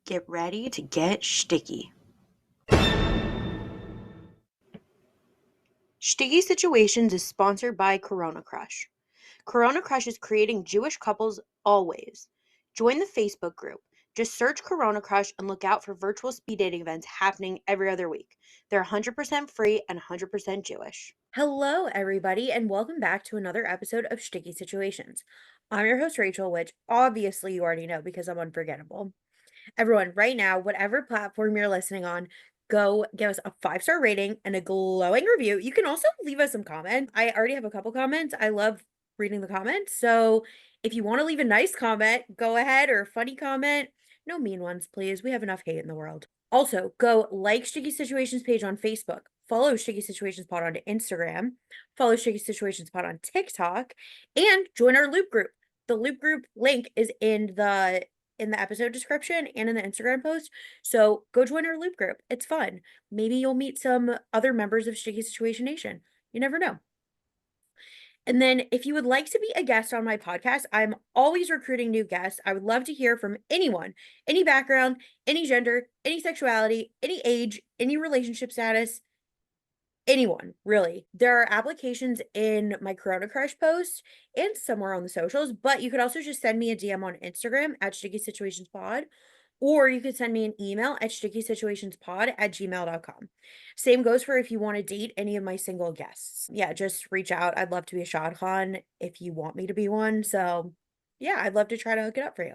Get ready to get sticky. Sticky Situations is sponsored by Corona Crush. Corona Crush is creating Jewish couples always. Join the Facebook group. Just search Corona Crush and look out for virtual speed dating events happening every other week. They're 100% free and 100% Jewish. Hello, everybody, and welcome back to another episode of Sticky Situations. I'm your host, Rachel, which obviously you already know because I'm unforgettable. Everyone, right now, whatever platform you're listening on, go give us a 5-star rating and a glowing review. You can also leave us some comments. I already have a couple comments. I love reading the comments. So if you want to leave a nice comment, go ahead, or a funny comment. No mean ones, please. We have enough hate in the world. Also, go like Sticky Situations page on Facebook, follow Sticky Situations Pod on Instagram, follow Sticky Situations Pod on TikTok, and join our Loop group. The Loop group link is in the episode description and in the Instagram post. So go join our Loop group. It's fun. Maybe you'll meet some other members of Sticky Situation Nation. You never know. And then if you would like to be a guest on my podcast, I'm always recruiting new guests. I would love to hear from anyone, any background, any gender, any sexuality, any age, any relationship status, anyone, really. There are applications in my Corona Crush post and somewhere on the socials, but you could also just send me a DM on Instagram at Sticky Situations Pod, or you could send me an email at stickysituationspod@gmail.com. Same goes for if you want to date any of my single guests. Yeah, just reach out. I'd love to be a shadchan if you want me to be one. So yeah, I'd love to try to hook it up for you.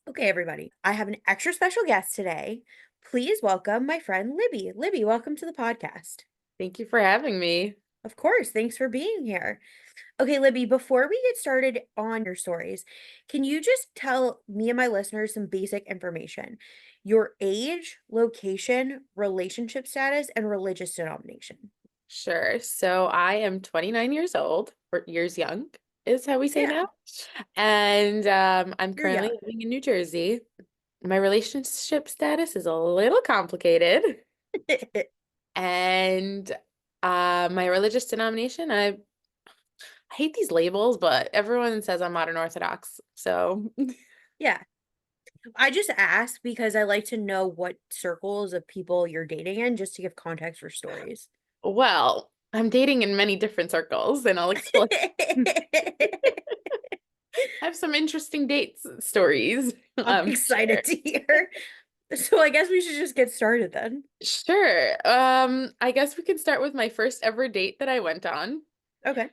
Okay, everybody. I have an extra special guest today. Please welcome my friend Libby. Libby, welcome to the podcast. Thank you for having me. Of course. Thanks for being here. Okay, Libby, before we get started on your stories, can you just tell me and my listeners some basic information? Your age, location, relationship status, and religious denomination. Sure. So I am 29 years old, or years young is how we say Yeah, now. And I'm you're currently young. living in New Jersey. My relationship status is a little complicated. And my religious denomination, I hate these labels, but everyone says I'm modern Orthodox. So, Yeah. I just ask because I like to know what circles of people you're dating in just to give context for stories. well, I'm dating in many different circles, and I'll explain. I have some interesting dates stories, I'm I'm excited sure. to hear. So I guess we should just get started then. Sure. I guess we can start with my first ever date that I went on. Okay.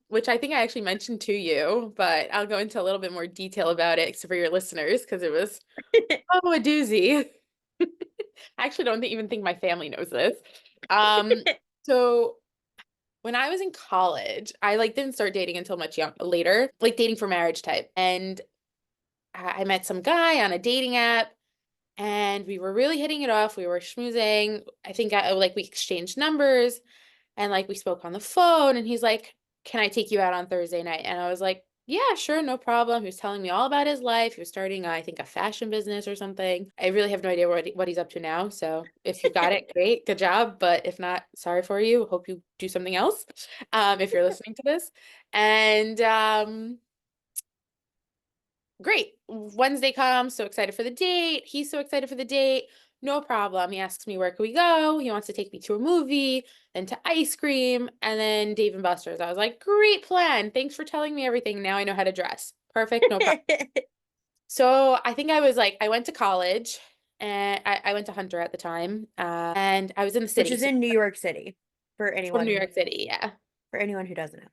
Which I think I actually mentioned to you, but I'll go into a little bit more detail about it for your listeners because it was a doozy. I actually don't even think my family knows this. So when I was in college, I didn't start dating until much later, like dating for marriage type. And I met some guy on a dating app and we were really hitting it off. We were schmoozing. I think we exchanged numbers and we spoke on the phone and he's like, "Can I take you out on Thursday night?" And I was like, "Yeah, sure, no problem." He was telling me all about his life. He was starting, I think, a fashion business or something. I really have no idea what he's up to now. So if you got it, great, good job. But if not, sorry for you. Hope you do something else if you're listening to this. And great. Wednesday comes, so excited for the date. He's so excited for the date. No problem. He asks me, where can we go? He wants to take me to a movie, then to ice cream, and then Dave and Buster's. I was like, great plan. Thanks for telling me everything. Now I know how to dress. Perfect. No problem. So I think I went to college and I went to Hunter at the time. And I was in the Which city. is So in New York City for from New anyone York City. Yeah. who doesn't know.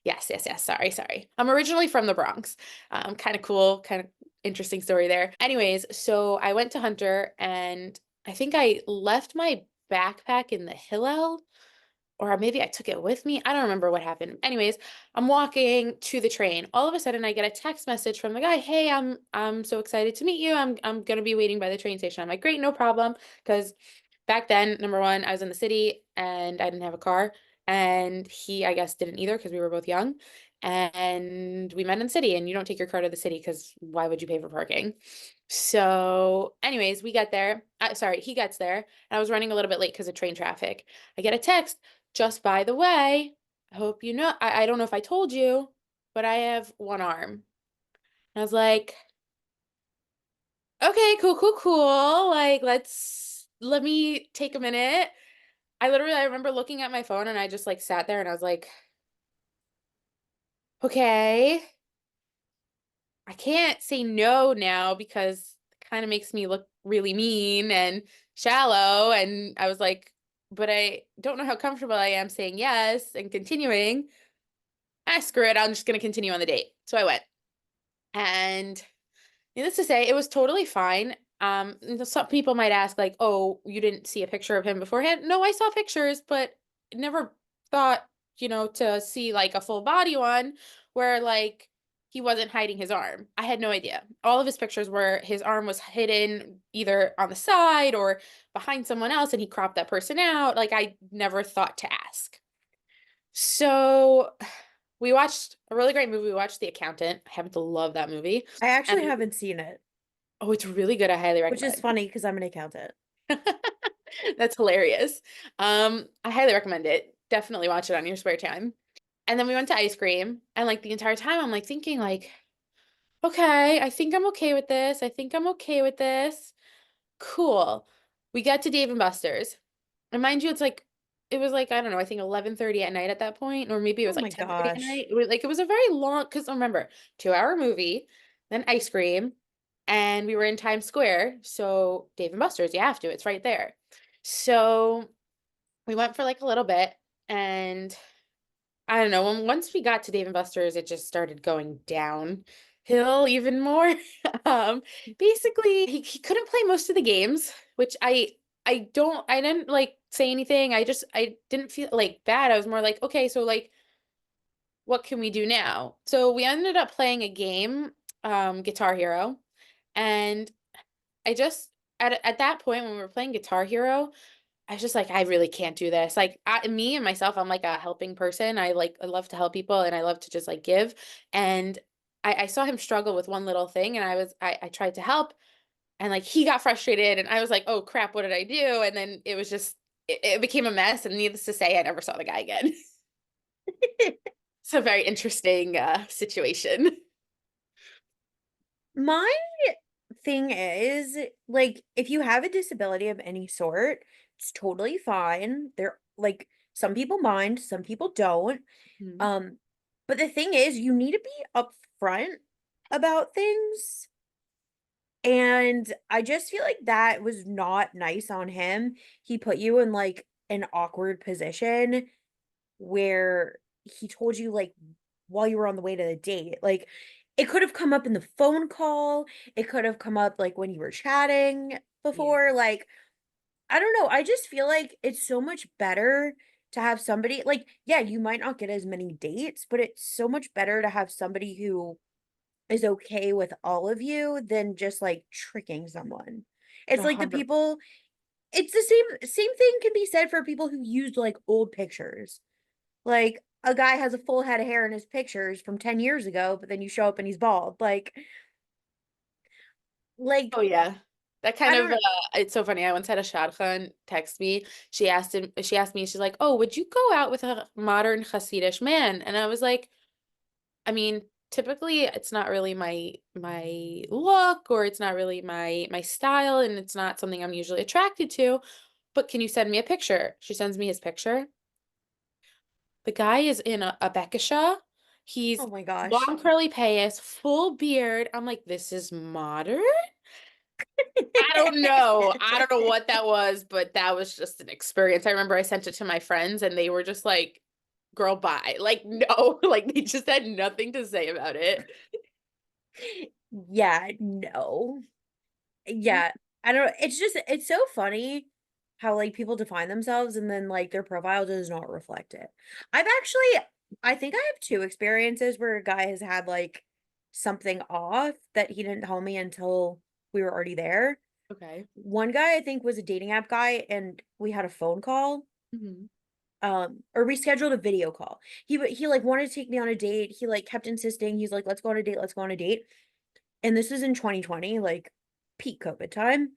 Yes, yes, yes. Sorry, sorry. I'm originally from the Bronx. Kind of cool, kind of interesting story there. Anyways, so I went to Hunter and I think I left my backpack in the Hillel, or maybe I took it with me. I don't remember what happened. Anyways, I'm walking to the train. All of a sudden I get a text message from the guy, "Hey, I'm so excited to meet you. I'm gonna be waiting by the train station." I'm like, "Great, no problem." Because back then, number one, I was in the city and I didn't have a car. And he, I guess, didn't either because we were both young. And we met in the city, and you don't take your car to the city because why would you pay for parking? So, anyways, we get there. Sorry, he gets there, and I was running a little bit late because of train traffic. I get a text, "Just by the way, I hope you know, I don't know if I told you, but I have one arm." And I was like, okay, cool, cool, cool. Like, let me take a minute. I remember looking at my phone and I just like sat there and I was like, okay, I can't say no now because it kind of makes me look really mean and shallow. And I was like, but I don't know how comfortable I am saying yes and continuing. Ah, screw it. I'm just going to continue on the date. So I went. And needless to say, it was totally fine. Some people might ask, like, oh, you didn't see a picture of him beforehand? No, I saw pictures, but never thought, to see like a full body one where like he wasn't hiding his arm. I had no idea. All of his pictures were his arm was hidden either on the side or behind someone else, and he cropped that person out. Like, I never thought to ask. So we watched a really great movie. We watched The Accountant. I happen to love that movie. I actually And haven't seen it, oh, it's really good. I highly which is recommend. funny because I'm an accountant. That's hilarious. I highly recommend it. Definitely watch it on your spare time. And then we went to ice cream, and like the entire time I'm like thinking like, okay, I think I'm okay with this. I think I'm okay with this. Cool. We got to Dave and Buster's. And mind you, it was like, I don't know, I think 11:30 at night at that point, or maybe it Oh was like my 10:30 at gosh. night. It was a very long, because remember, 2-hour movie, then ice cream, and we were in Times Square. So Dave and Buster's, you have to, it's right there. So we went for like a little bit, and I don't know, once we got to Dave and Buster's, it just started going downhill even more. Um, Basically, he couldn't play most of the games, which I didn't like say anything. I didn't feel like bad. I was more like, okay, so like what can we do now? So we ended up playing a game, Guitar Hero, and I just at that point when we were playing Guitar Hero, I was just like, I really can't do this. Like, me and myself, I'm like a helping person. I love to help people and I love to just like give. And I saw him struggle with one little thing, and I tried to help, and like he got frustrated, and I was like, oh crap, what did I do? And then it was just, it became a mess. And needless to say, I never saw the guy again. It's a very interesting situation. My thing is, like, if you have a disability of any sort, it's totally fine. There, like, some people mind, some people don't. Mhm. Um, but the thing is, you need to be upfront about things. And I just feel like that was not nice on him. He put you in like an awkward position where he told you like while you were on the way to the date. Like it could have come up in the phone call. It could have come up like when you were chatting Yeah. before. Like, I don't know. I just feel like it's so much better to have somebody like, yeah, you might not get as many dates, but it's so much better to have somebody who is okay with all of you than just like tricking someone. It's like the 100. people, it's the same thing can be said for people who used like old pictures. Like a guy has a full head of hair in his pictures from 10 years ago, but then you show up and he's bald. Like Oh yeah. That kind I of don't it's so funny. I once had a shadchan text me. She asked me, she's like, "Oh, would you go out with a modern Hasidic man?" And I was like, I mean, typically it's not really my look, or it's not really my style, and it's not something I'm usually attracted to, but can you send me a picture? She sends me his picture. The guy is in a bekisha. oh He's my gosh. long curly payas, full beard. I'm like, this is modern? I don't know. I don't know what that was, but that was just an experience. I remember I sent it to my friends and they were just like, girl, bye. Like, no, like they just had nothing to say about it. Yeah, no. Yeah, I don't know. It's just it's so funny how like people define themselves and then like their profile does not reflect it. I've actually I think I have two experiences where a guy has had like something off that he didn't tell me until we were already there. Okay. One guy I think was a dating app guy and we had a phone call Mhm. or we scheduled a video call. He like wanted to take me on a date. He like kept insisting. He's like let's go on a date, let's go on a date. And this was in 2020, like peak COVID time,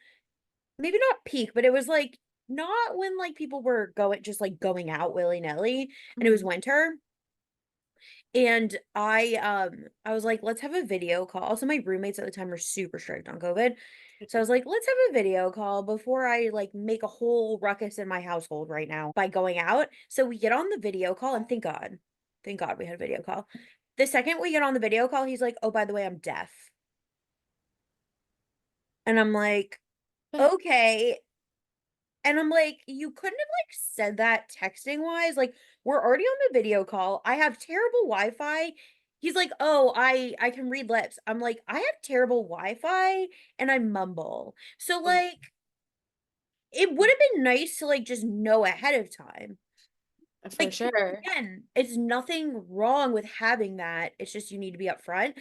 maybe not peak, but it was like not when like people were going just like going out willy-nilly and it was Mhm. winter. And I was like, let's have a video call. Also, my roommates at the time were super strict on COVID. So I was like, let's have a video call before I like make a whole ruckus in my household right now by going out. So we get on the video call and thank God we had a video call. The second we get on the video call, he's like, oh, by the way, I'm deaf. And I'm like, okay. And I'm like, you couldn't have like said that texting wise. Like, we're already on the video call. I have terrible Wi-Fi. He's like, "Oh, I can read lips." I'm like, "I have terrible Wi-Fi and I mumble." So Oh, like, it would have been nice to like just know ahead of time. for Like, sure. again, it's nothing wrong with having that. It's just you need to be upfront.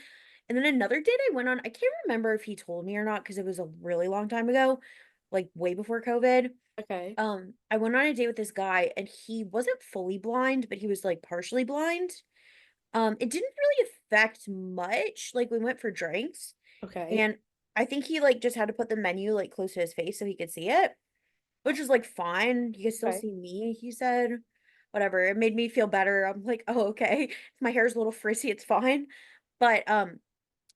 And then another date I went on, I can't remember if he told me or not because it was a really long time ago, like way before COVID. Okay. I went on a date with this guy and he wasn't fully blind, but he was like partially blind. It didn't really affect much. Like we went for drinks Okay. and I think he like just had to put the menu like close to his face so he could see it, which was like fine. You can still Okay. see me, he said. Whatever. It made me feel better. I'm like, oh, okay. If my hair's a little frizzy, it's fine. But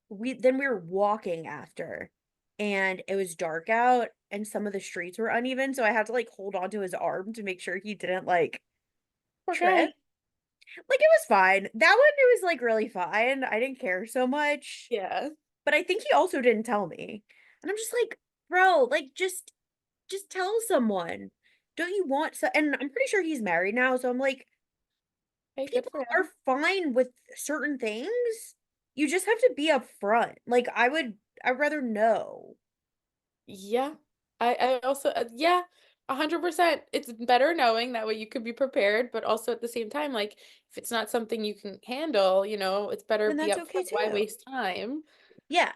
we were walking after and it was dark out and some of the streets were uneven, so I had to like hold on to his arm to make sure he didn't like trip. Okay. Like it was fine. That one it was like really fine. I didn't care so much. Yeah. But I think he also didn't tell me. And I'm just like, bro, like just tell someone. Don't you want so and I'm pretty sure he's married now, so I'm like, Hey, good people for are him. fine with certain things. You just have to be upfront. Like I'd rather know. Yeah. I also yeah, 100%. It's better knowing that way you could be prepared, but also at the same time, like if it's not something you can handle, it's better Then be that's okay upfront. Why too. waste time? Yeah.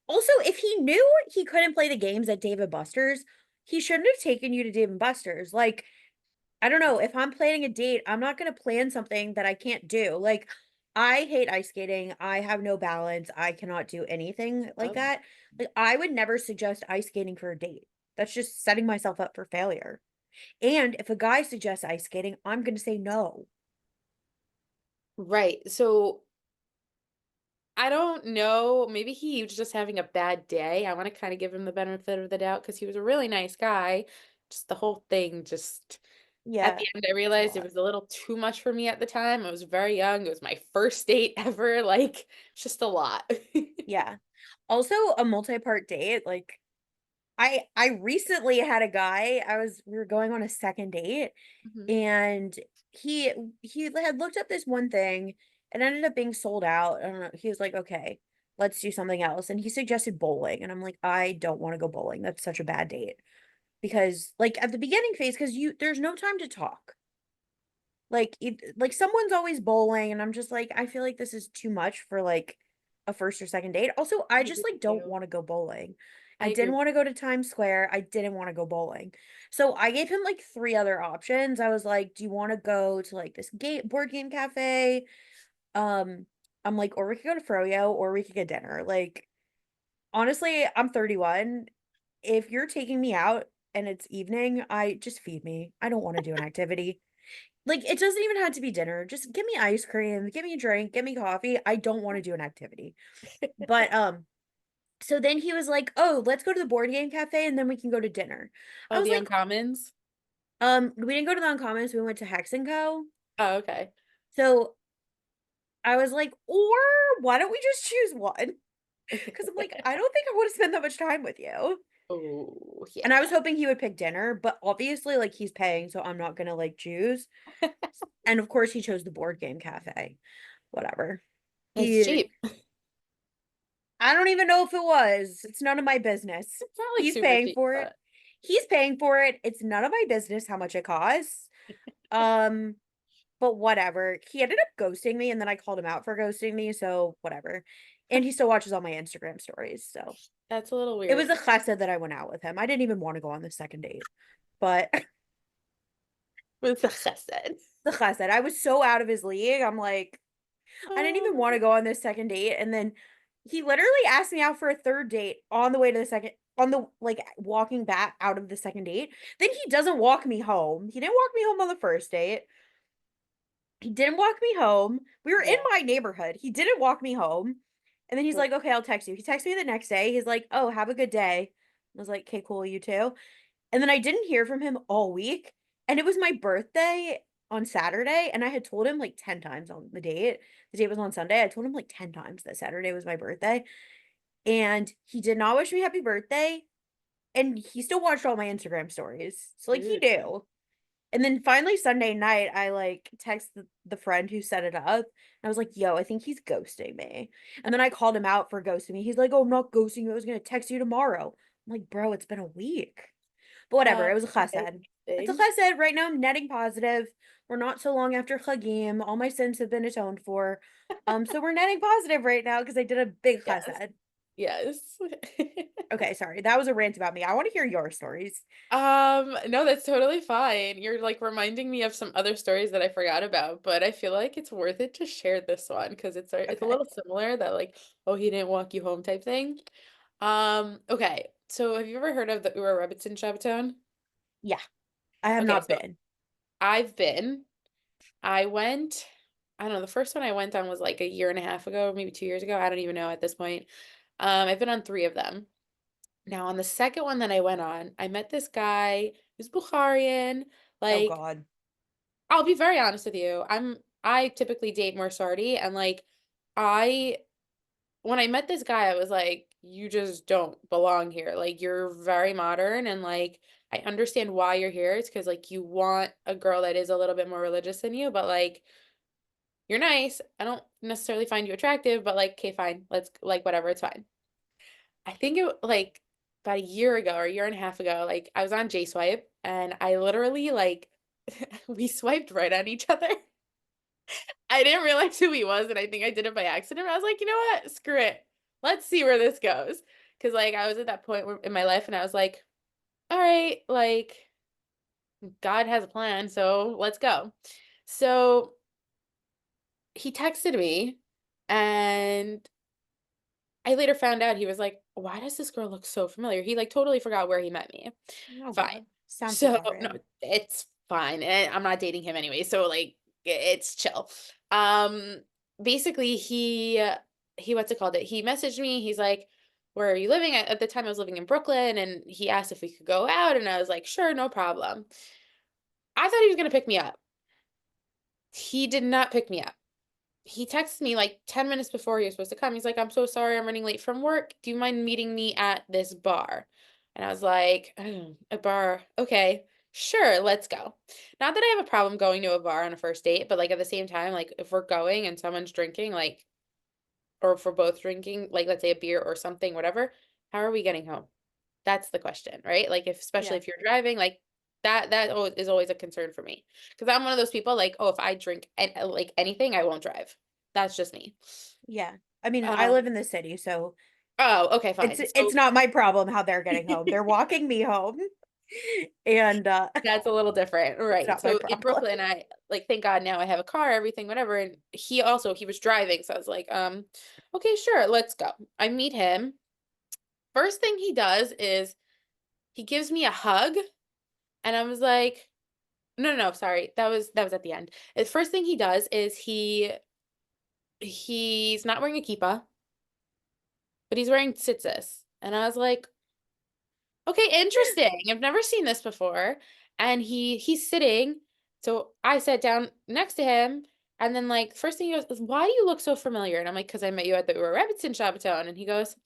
Also, if he knew he couldn't play the games at Dave and Buster's, he shouldn't have taken you to Dave and Buster's. Like, I don't know, if I'm planning a date, I'm not going to plan something that I can't do. Like, I hate ice skating. I have no balance. I cannot do anything like Um, that. Like, I would never suggest ice skating for a date. That's just setting myself up for failure. And if a guy suggests ice skating, I'm going to say no. right. So I don't know. Maybe he was just having a bad day. I want to kind of give him the benefit of the doubt because he was a really nice guy. Just the whole thing, just at Yeah, the end, I it's a realized it lot. was a little too much for me at the time. I was very young. It was my first date ever. Like, it's just a lot. Yeah. Also, a multi-part date, like I recently had a guy, we were going on a second date Mhm. and he he had looked up this one thing and ended up being sold out. I don't know. He was like, "Okay, let's do something else." And he suggested bowling and I'm like, "I don't want to go bowling. That's such a bad date." Because like at the beginning phase cuz you there's no time to talk. Like someone's always bowling and I'm just like I feel like this is too much for like a first or second date. Also, I I just agree like with don't you. want to go bowling. I I didn't agree. want to go to Times Square. I didn't want to go bowling. So I gave him like three other options. I was like, "Do you want to go to like this game board game cafe?" Um I'm like, "Or we could go to Froyo or we could get dinner." Like honestly, I'm 31. If you're taking me out and it's evening, I just feed me. I don't want to do an activity. Like, it doesn't even have to be dinner. Just give me ice cream, give me a drink, give me coffee. I don't want to do an activity. But so then he was like, "Oh, let's go to the board game cafe and then we can go to dinner." I Oh, was the like, uncommons? we didn't go to the Uncommons, we went to Hex and Co. Oh, okay. So I was like, or why don't we just choose one? Because I'm like, I don't think I want to spend that much time with you. Oh, And I was yeah. hoping he would pick dinner, but obviously, like, he's paying, so I'm not gonna like choose. And of course, he chose the board game cafe. Whatever. It's He cheap. I don't even know if it was. It's none of my business. It's not like He's super paying cheap, for it. but He's paying for it. It's none of my business how much it costs. Um, but whatever. He ended up ghosting me and then I called him out for ghosting me, so whatever. And he still watches all my Instagram stories, so that's a little it was weird. a chesed that I went out with him. I didn't even want to go on the second date. But It's a chesed. the chesed, I was so out of his league. I'm like, I didn't even want to Oh, go on this second date. And then he literally asked me out for a third date on the way to the second, on the like walking back out of the second date. Then he doesn't walk me home. He didn't walk me home on the first date. He didn't walk me home. We were in Yeah. my neighborhood. He didn't walk me home. And then he's Well, like, "Okay, I'll text you." He texted me the next day. He's like, "Oh, have a good day." I was like, "Okay, cool, you too." And then I didn't hear from him all week. And it was my birthday on Saturday. And I had told him like 10 times on the date. The date was on Sunday. I told him like 10 times that Saturday was my birthday. And he did not wish me happy birthday. And he still watched all my Instagram stories. So like he dude. knew. And then finally Sunday night, I, like, text the friend who set it up, and I was like, "Yo, I think he's ghosting me." And then I called him out for ghosting me. He's like, "Oh, I'm not ghosting you. I was gonna text you tomorrow." I'm like, "Bro, it's been a week." But whatever, it was a Okay, chesed. It's a interesting. chesed. Right now I'm netting positive. We're not so long after Chagim. All my sins have been atoned for. So we're netting positive right now because I did a big Yes. chesed. Yes. Okay, sorry. That was a rant about me. I wanna hear your stories. No, that's totally fine. You're like reminding me of some other stories that I forgot about, but I feel like it's worth it to share this one because it's a Okay. little similar that like, oh, he didn't walk you home type thing. Okay. So have you ever heard of the Ura Rebbitzin Shabbaton? Yeah, I have Okay, not so been. I've been. I went, I don't know, the first one I went on was like a year and a half ago, maybe 2 years ago. I don't even know at this point. I've been on three of them. Now, on the second one that I went on, I met this guy who's Bukharian. Oh Like, god. I'll be very honest with you. I typically date more Sardi, and like, I when I met this guy, I was like, you just don't belong here. Like, you're very modern, and like, I understand why you're here. It's because like you want a girl that is a little bit more religious than you, but like, you're nice. I don't necessarily find you attractive, but like, okay, fine. Let's like whatever, it's fine. I think it like about a year ago or a year and a half ago, like I was on J Swipe and I literally like we swiped right on each other. I didn't realize who he was, and I think I did it by accident. I was like, you know what? Screw it. Let's see where this goes. Cause like I was at that point in my life and I was like, all right, like God has a plan, so let's go. So he texted me and I later found out he was like, "Why does this girl look so familiar?" He like totally forgot where he met me. Oh Fine. god. Sounds So no, Bukharian. it's fine. And I'm not dating him anyway, so like it's chill. Um Basically he what's it called it? He messaged me. He's like, "Where are you living?" At the time I was living in Brooklyn and he asked if we could go out and I was like, "Sure, no problem." I thought he was going to pick me up. He did not pick me up. He texted me like 10 minutes before he was supposed to come. He's like, "I'm so sorry, I'm running late from work. Do you mind meeting me at this bar?" And I was like, "Oh, a bar. Okay, sure, let's go." Not that I have a problem going to a bar on a first date, but like at the same time, like if we're going and someone's drinking, like, or if we're both drinking, like let's say a beer or something, whatever, how are we getting home? That's the question, right? Like if especially Yeah. if you're driving, like is always a concern for me. Because I'm one of those people like, oh, if I drink like anything, I won't drive. That's just me. Yeah. I mean, I Um, live in the city, so oh, okay, it's fine. it's So not my problem how they're getting home. They're walking me home. And that's a little different, it's right? not my So in problem. Brooklyn, I like thank God now I have a car, everything, whatever. And he was driving, so I was like, okay, sure, let's go. I meet him. First thing he does is he gives me a hug, and I was like, no, no, no, sorry, that was at the end. The first thing he does is he's not wearing a kippah, but he's wearing tzitzis, and I was like, okay, interesting. I've never seen this before. And he's sitting. So I sat down next to him. And then like first thing he goes is, "Why do you look so familiar?" And I'm like, "Because I met you at the Ura Rebbitzin Shabbaton." And he goes,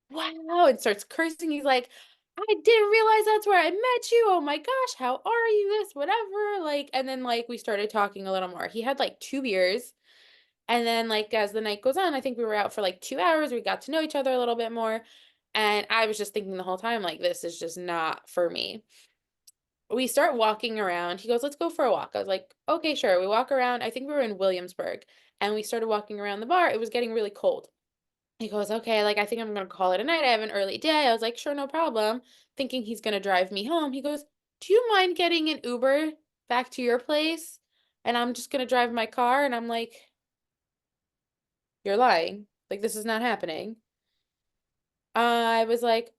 "Wow," and starts cursing. He's like, "I didn't realize that's where I met you. Oh my gosh, how are you? This, whatever." Like, and then like we started talking a little more. He had like two beers. And then like as the night goes on, I think we were out for like 2 hours. We got to know each other a little bit more. And I was just thinking the whole time, like, this is just not for me. We start walking around. He goes, "Let's go for a walk." I was like, okay, sure. We walk around. I think we were in Williamsburg and we started walking around the bar. It was getting really cold. He goes, "Okay, like, I think I'm going to call it a night. I have an early day." I was like, sure, no problem. Thinking he's going to drive me home. He goes, "Do you mind getting an Uber back to your place? And I'm just going to drive my car." And I'm like, you're lying. Like, this is not happening. I was like,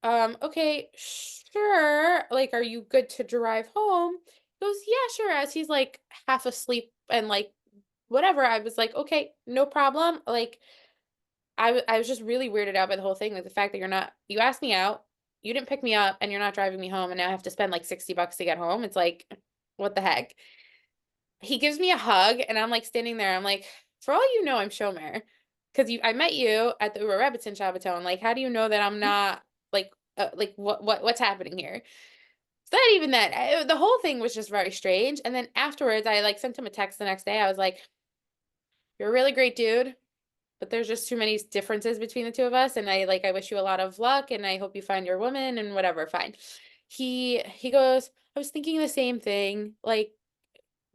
okay, sure. Like, are you good to drive home?" He goes, "Yeah, sure." As he's like half asleep and like whatever. I was like, okay, no problem. Like I was just really weirded out by the whole thing, like the fact that you asked me out, you didn't pick me up, and you're not driving me home, and now I have to spend like $60 to get home. It's like, what the heck? He gives me a hug, and I'm like standing there. I'm like, for all you know, I'm Shomer, because I met you at the Ura Rabbits in Shabbaton. Like, how do you know that I'm not like what's happening here? It's not even that. The whole thing was just very strange. And then afterwards, I like sent him a text the next day. I was like, "You're a really great dude, but there's just too many differences between the two of us, and I wish you a lot of luck, and I hope you find your woman and whatever." Fine. He goes, "I was thinking the same thing. Like,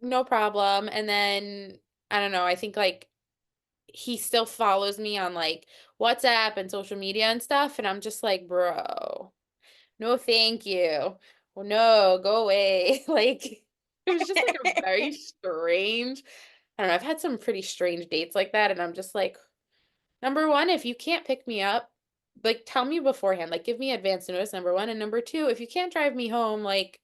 no problem." And then I don't know. I think like he still follows me on like WhatsApp and social media and stuff, and I'm just like, bro, no, thank you. Well, no, go away. Like, it was just like a very strange. I don't know. I've had some pretty strange dates like that, and I'm just like, number one, if you can't pick me up, like, tell me beforehand. Like, give me advance notice. Number one, and number two, if you can't drive me home, like,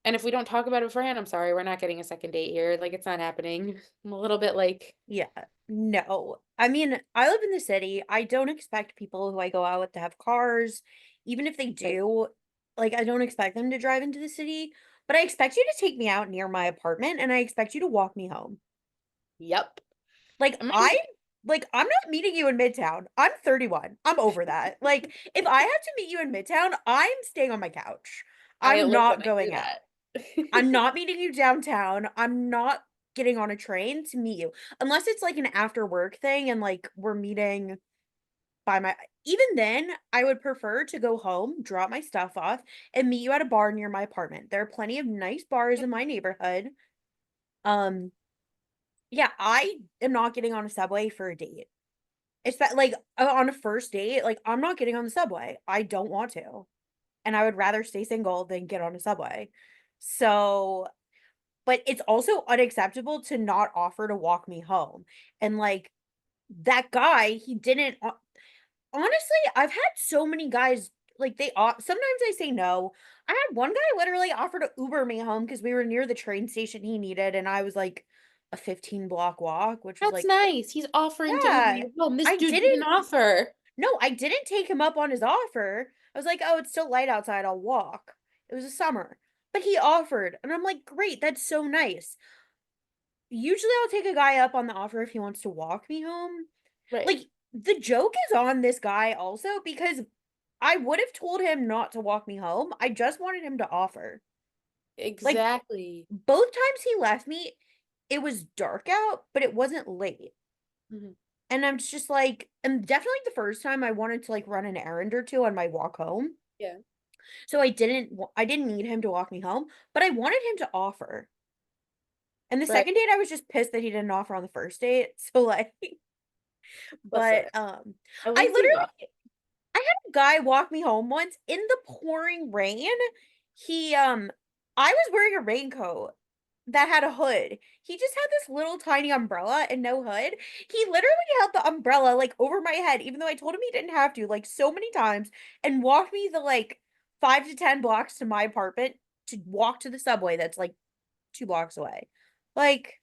and if we don't talk about it beforehand, I'm sorry, we're not getting a second date here. Like, it's not happening. I'm a little bit like, Yeah. No. I mean, I live in the city. I don't expect people who I go out with to have cars. Even if they right, do, like, I don't expect them to drive into the city, but I expect you to take me out near my apartment and I expect you to walk me home. yep. Like, Am I? I'm not meeting you in Midtown. I'm 31. I'm over that. Like, if I have to meet you in Midtown, I'm staying on my couch. I I'm listen, not I do going out. I'm that. not meeting you downtown. I'm not getting on a train to meet you. Unless it's like an after work thing and like we're meeting by my even then, I would prefer to go home, drop my stuff off, and meet you at a bar near my apartment. There are plenty of nice bars in my neighborhood. Um, yeah, I am not getting on a subway for a date. It's that like on a first date, like I'm not getting on the subway. I don't want to. And I would rather stay single than get on a subway. So but it's also unacceptable to not offer to walk me home. And like that guy, he didn't honestly, I've had so many guys like sometimes I say no. I had one guy literally offer to Uber me home because we were near the train station he needed and I was like a 15-block walk, which was That's like, nice. He's offering to Uber yeah. you home. This I dude didn't didn't offer. no, I didn't take him up on his offer. I was like, "Oh, it's still light outside. I'll walk." It was a summer. But he offered, and I'm like, "Great, that's so nice." Usually I'll take a guy up on the offer if he wants to walk me home. Right. Like, the joke is on this guy also because I would have told him not to walk me home. I just wanted him to offer. Like, Exactly. both times he left me, it was dark out, but it wasn't late. Mhm. And I'm just like, and definitely the first time I wanted to like run an errand or two on my walk home. Yeah. So I didn't need him to walk me home, but I wanted him to offer. And the Right. second date I was just pissed that he didn't offer on the first date. So like Listen, but at I least he literally offered. I had a guy walk me home once in the pouring rain. He I was wearing a raincoat that had a hood. He just had this little tiny umbrella and no hood. He literally held the umbrella like over my head, even though I told him he didn't have to, like so many times, and walked me the like 5 to 10 blocks to my apartment to walk to the subway that's like 2 blocks away. Like,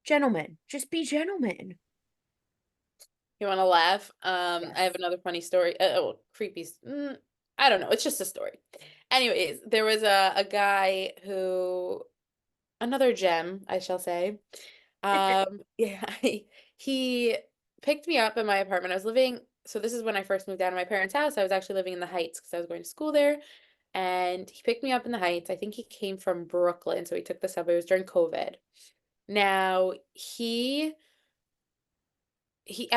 gentlemen, just be gentlemen. You want to laugh? I have Yes. another funny story. Oh, creepy. I don't know. It's just a story. Anyways, there was a guy who, another gem, I shall say. Yeah, he picked me up in my apartment. I was living, so this is when I first moved out of my parents' house. I was actually living in the Heights because I was going to school there. And he picked me up in the Heights. I think he came from Brooklyn, so he took the subway. It was during COVID. Now, I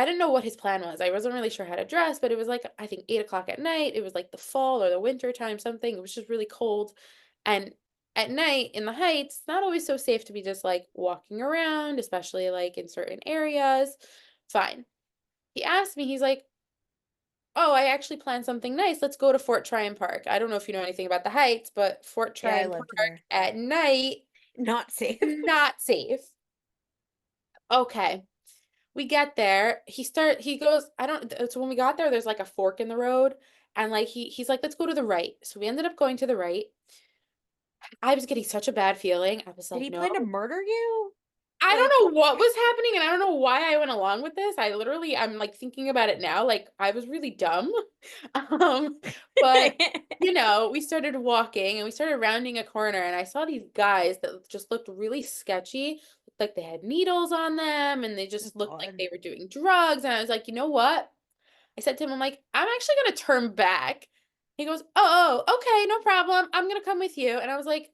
didn't know what his plan was. I wasn't really sure how to dress, but it was like I think 8 o'clock at night. It was like the fall or the winter time, something. It was just really cold. And at night in the Heights, not always so safe to be just like walking around, especially like in certain areas. Fine. He asked me, he's like, "Oh, I actually planned something nice. Let's go to Fort Tryon Park." I don't know if you know anything about the Heights, but Fort Yeah, I Tryon lived Park there. at night, Not safe. not safe. Okay. We get there. He goes, I don't so when we got there, there's like a fork in the road, and like he's like, "Let's go to the right." So we ended up going to the right. I was getting such a bad feeling. I was Did like, he no. plan to murder you? I Like, don't know what was happening, and I don't know why I went along with this. I'm like thinking about it now, like I was really dumb. Um, but we started walking and we started rounding a corner, and I saw these guys that just looked really sketchy. Looked like they had needles on them, and they oh just looked like God. they were doing drugs. And I was like, you know what? I said to him, I'm like, I'm actually gonna turn back. He goes, oh, okay, no problem. I'm gonna come with you. And I was like,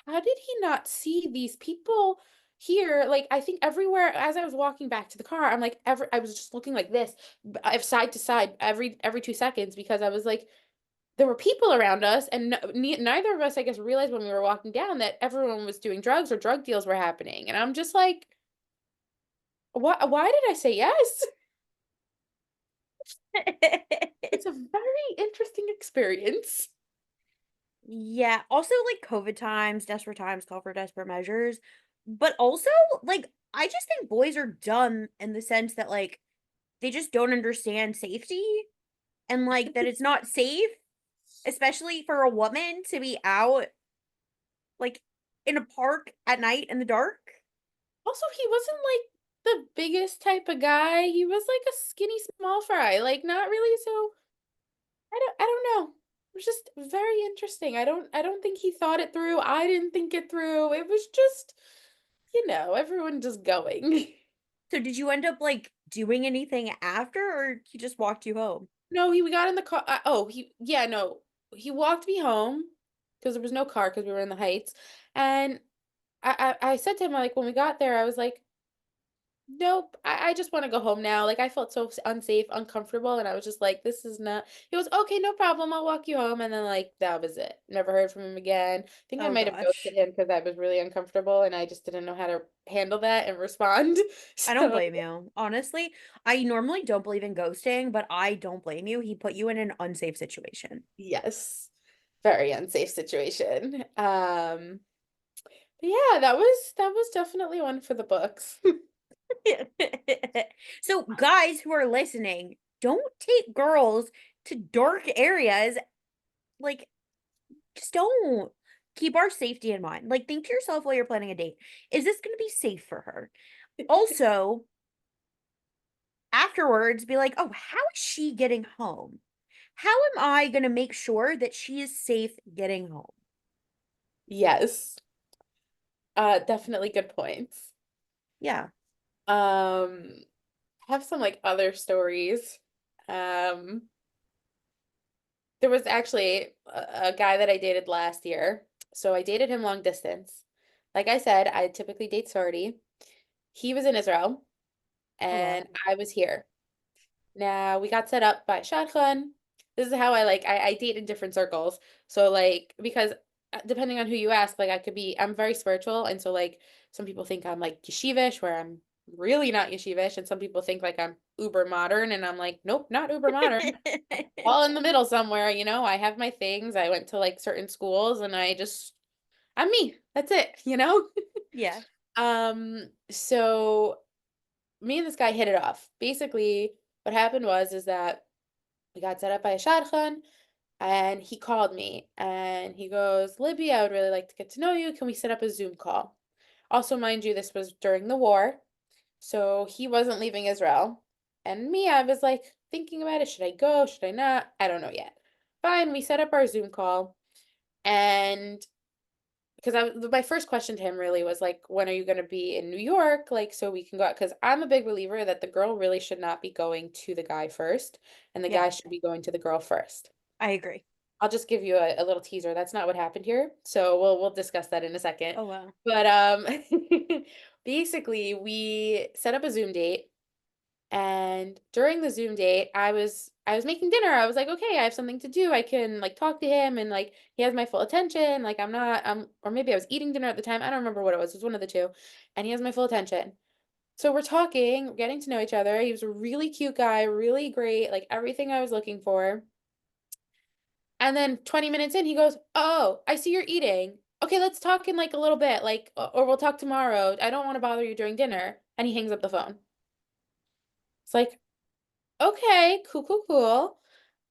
how did he not see these people here? Like, I think everywhere as I was walking back to the car, I'm like, I was just looking like this, side to side every 2 seconds because I was like, there were people around us, and neither of us, I guess, realized when we were walking down that everyone was doing drugs or drug deals were happening. And I'm just like, why did I say yes? It's a very interesting experience. Yeah. Also, like COVID times, desperate times call for desperate measures. But also, like, I just think boys are dumb in the sense that, like, they just don't understand safety and, like, that it's not safe, especially for a woman to be out, like, in a park at night in the dark. Also, he wasn't like the biggest type of guy. He was like a skinny small fry, like not really so I don't know. It was just very interesting. I don't think he thought it through. I didn't think it through. It was just, everyone just going. So did you end up, like, doing anything after, or he just walked you home? No, we got in the car. Oh, yeah, no. He walked me home because there was no car because we were in the Heights. And I said to him, like, when we got there, I was like, nope, I just want to go home now. Like I felt so unsafe, uncomfortable, and I was just like, this is not. He was okay, no problem. I'll walk you home, and then like that was it. Never heard from him again. I think I Oh might have ghosted gosh. him because I was really uncomfortable, and I just didn't know how to handle that and respond. I don't So blame you. Honestly, I normally don't believe in ghosting, but I don't blame you. He put you in an unsafe situation. yes, very unsafe situation. But yeah, that was definitely one for the books. So, guys who are listening, don't take girls to dark areas. Like, just don't. Keep our safety in mind. Like, think to yourself while you're planning a date, is this going to be safe for her? Also, afterwards, be like, oh, how is she getting home? How am I going to make sure that she is safe getting home? Yes, definitely good points. Yeah. Um, I have some like other stories. Um, there was actually a guy that I dated last year. So I dated him long distance. Like I said, I typically date sorority. He was in Israel Oh, and wow. I was here. Now we got set up by shotgun. This is how I date in different circles. So like because depending on who you ask, like I'm very spiritual, and so like some people think I'm like yeshivish, where I'm really not yeshivish, and some people think like I'm uber modern, and I'm like, nope, not uber modern. All in the middle somewhere, I have my things. I went to like certain schools, and I'm me. That's it. Yeah. So me and this guy hit it off. Basically, what happened is that we got set up by a shadchan, and he called me and he goes, Libby, I would really like to get to know you. Can we set up a Zoom call? Also, mind you, this was during the war, so he wasn't leaving Israel. And me, I was like thinking about it. Should I go? Should I not? I don't know yet. Fine, we set up our Zoom call. And because my first question to him really was like, when are you going to be in New York? Like, so we can go out. Because I'm a big believer that the girl really should not be going to the guy first, and the Yeah. guy should be going to the girl first. I agree. I'll just give you a little teaser. That's not what happened here. So we'll discuss that in a second. Oh, wow. But basically we set up a Zoom date, and during the Zoom date, I was making dinner. I was like, okay, I have something to do. I can like talk to him, and like he has my full attention. Like I'm not or maybe I was eating dinner at the time. I don't remember what it was. It was one of the two. And he has my full attention. So we're talking, we're getting to know each other. He was a really cute guy, really great, like everything I was looking for. And then 20 minutes in, he goes, oh, I see you're eating. Okay, let's talk in like a little bit, like, or we'll talk tomorrow. I don't want to bother you during dinner. And he hangs up the phone. It's like, okay, cool, cool, cool.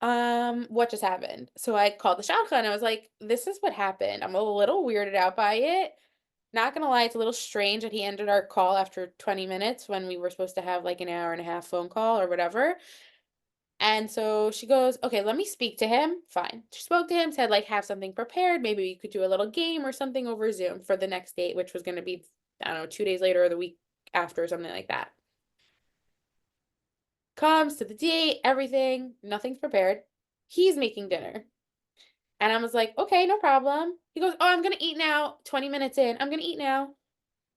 What just happened? So I called the shotgun. I was like, this is what happened. I'm a little weirded out by it. Not gonna lie, it's a little strange that he ended our call after 20 minutes when we were supposed to have like an hour and a half phone call or whatever. And so she goes, okay, let me speak to him. Fine. She spoke to him, said like have something prepared. Maybe we could do a little game or something over Zoom for the next date, which was gonna be, I don't know, 2 days later or the week after or something like that. Comes to the date, everything, nothing's prepared. He's making dinner. And I was like, okay, no problem. He goes, oh, I'm gonna eat now. 20 minutes in, I'm gonna eat now.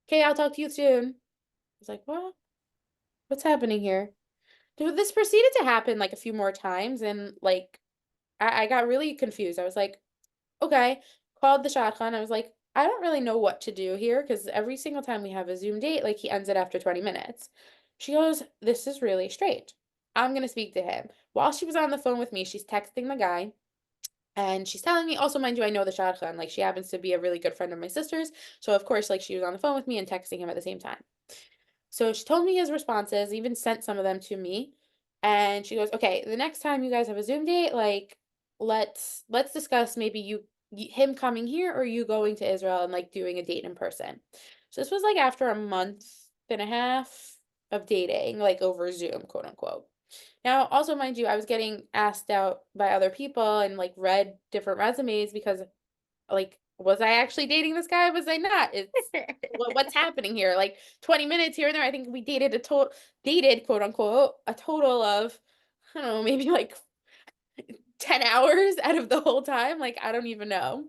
Okay, I'll talk to you soon. I was like, well, what's happening here? Dude, this proceeded to happen like a few more times, and like I got really confused. I was like, okay, called the shotgun. I was like, I don't really know what to do here because every single time we have a Zoom date, like he ends it after 20 minutes. She goes, this is really strange. I'm gonna speak to him. While she was on the phone with me, she's texting the guy. And she's telling me, also, mind you, I know the shotgun. Like, she happens to be a really good friend of my sister's. So, of course, like, she was on the phone with me and texting him at the same time. So she told me his responses, even sent some of them to me. And she goes, "Okay, the next time you guys have a Zoom date, like let's discuss maybe him coming here or you going to Israel and like doing a date in person." So this was like after a month and a half of dating, like over Zoom, quote unquote. Now, also mind you, I was getting asked out by other people and like read different resumes because like, was I actually dating this guy? Was I not? It's what's happening here? Like 20 minutes here and there. I think we dated quote unquote a total of I don't know, maybe like 10 hours out of the whole time. Like I don't even know.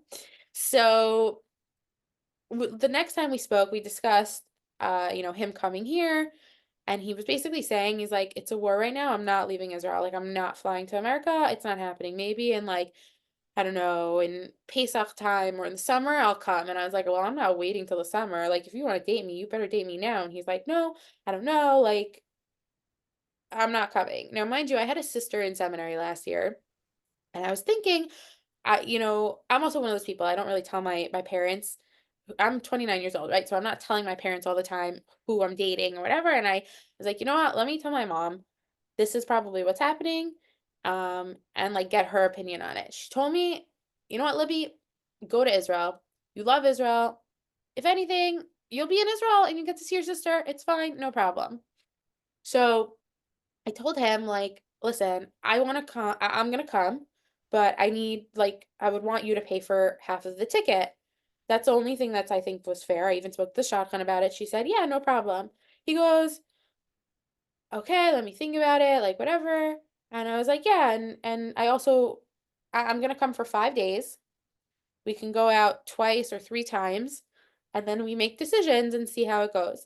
So the next time we spoke, we discussed him coming here and he was basically saying he's like it's a war right now. I'm not leaving Israel. Like I'm not flying to America. It's not happening. Maybe in like I don't know, in Pesach time or in the summer, I'll come. And I was like, well, I'm not waiting till the summer. Like, if you want to date me, you better date me now. And he's like, no, I don't know. Like, I'm not coming. Now, mind you, I had a sister in seminary last year, and I was thinking, I'm also one of those people. I don't really tell my parents. I'm 29 years old, right? So I'm not telling my parents all the time who I'm dating or whatever. And I was like, you know what? Let me tell my mom this is probably what's happening, and like get her opinion on it. She told me, you know what, Libby, go to Israel. You love Israel. If anything, you'll be in Israel and you get to see your sister. It's fine, no problem. So I told him, like, listen, I want to come, I'm gonna come, but I need like I would want you to pay for half of the ticket. That's the only thing that's I think was fair. I even spoke to the shotgun about it. She said, yeah, no problem. He goes, okay, let me think about it, like whatever. And I was like, yeah, and I also I'm gonna come for 5 days. We can go out twice or three times, and then we make decisions and see how it goes.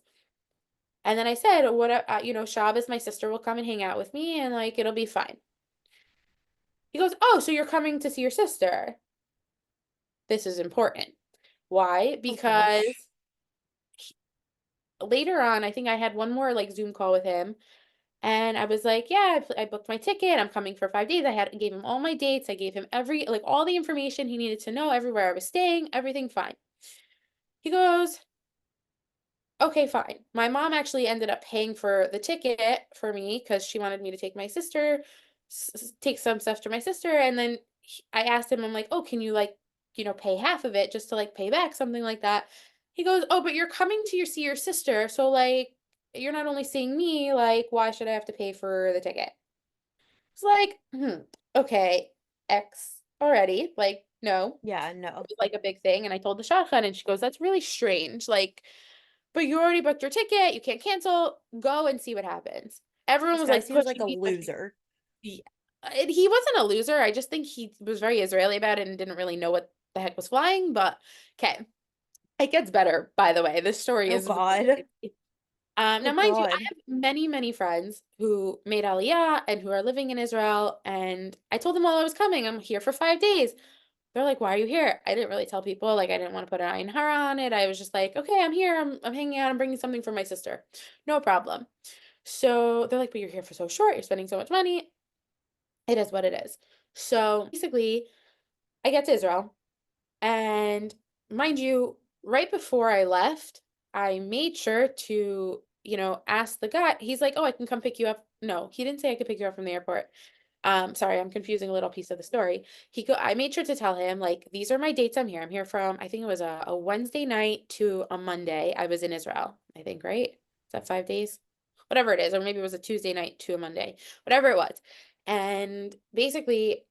And then I said, what Shabbos, my sister will come and hang out with me, and like it'll be fine. He goes, oh, so you're coming to see your sister? This is important. Why? Oh Because gosh. later on, I think I had one more like Zoom call with him. And I was like, yeah, I booked my ticket. I'm coming for 5 days. Gave him all my dates. I gave him like all the information he needed to know, everywhere I was staying, everything fine. He goes, okay, fine. My mom actually ended up paying for the ticket for me because she wanted me to take my sister, take some stuff to my sister. And then I asked him, I'm like, oh, can you like, pay half of it just to like pay back something like that? He goes, oh, but you're coming to see your sister. So like, you're not only seeing me, like, why should I have to pay for the ticket? It's like, okay, X already. Like, no, Yeah, it no. was like a big thing. And I told the shotgun, and she goes, that's really strange. Like, but you already booked your ticket. You can't cancel. Go and see what happens. Everyone This was guy like seems like pushing a me, pushing. loser. Yeah. And he wasn't a loser. I just think he was very Israeli about it and didn't really know what the heck was flying. But okay, it gets better, by the way. This story Oh is God. Oh now, mind you, I God. have many, many friends who made Aliyah and who are living in Israel. And I told them while I was coming, I'm here for 5 days. They're like, why are you here? I didn't really tell people. Like, I didn't want to put an ayin hara on it. I was just like, okay, I'm here. I'm hanging out. I'm bringing something for my sister. No problem. So they're like, but you're here for so short. You're spending so much money. It is what it is. So basically, I get to Israel. And mind you, right before I left, I made sure to, ask the guy. He's like, oh, I can come pick you up. No, he didn't say I could pick you up from the airport. Sorry, I'm confusing a little piece of the story. I made sure to tell him, like, these are my dates I'm here. I'm here from, I think it was a Wednesday night to a Monday. I was in Israel, I think, right? Is that 5 days? Whatever it is, or maybe it was a Tuesday night to a Monday, whatever it was. And basically,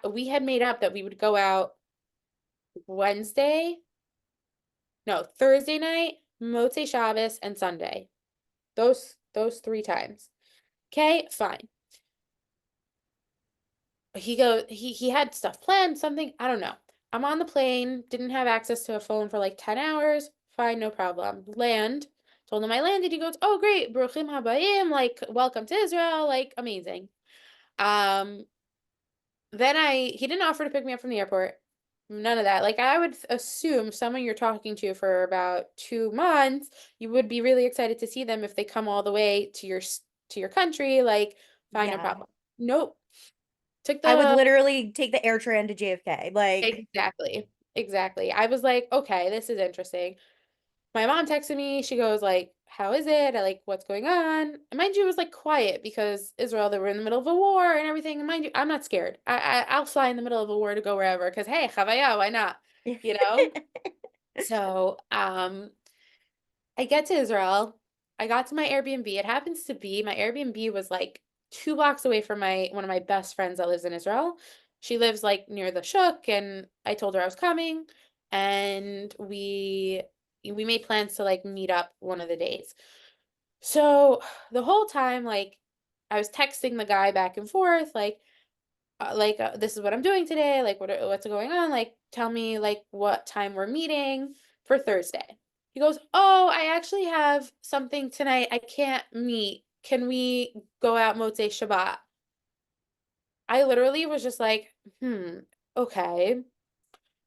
we had made up that we would go out Wednesday, no, Thursday night, Motzei Shabbos, and Sunday. Those 3 times. Okay, fine. He had stuff planned, something, I don't know. I'm on the plane, didn't have access to a phone for like 10 hours. Fine, no problem. Land. Told him I landed. He goes, "Oh, great. Bruchim habayim, like welcome to Israel, like amazing." Um, then he didn't offer to pick me up from the airport. None of that. Like I would assume someone you're talking to for about 2 months, you would be really excited to see them if they come all the way to your country, like fine, no Yeah. problem. Nope. Took I would the literally take the AirTran to JFK. Like, Exactly. Exactly. I was like, okay, this is interesting. My mom texted me. She goes like, how is it? I like, what's going on? And mind you, it was like quiet because Israel, they were in the middle of a war and everything. And mind you, I'm not scared. I'll fly in the middle of a war to go wherever because hey, chavaya, why not? You know? So, I get to Israel. I got to my Airbnb. It happens to be my Airbnb was like 2 blocks away from my one of my best friends that lives in Israel. She lives like near the Shuk, and I told her I was coming, and we made plans to like meet up one of the days. So the whole time, like I was texting the guy back and forth, this is what I'm doing today, like what's going on, like tell me like what time we're meeting for Thursday. He goes, "Oh, I actually have something tonight. I can't meet. Can we go out Motzei Shabbat?" I literally was just like, okay,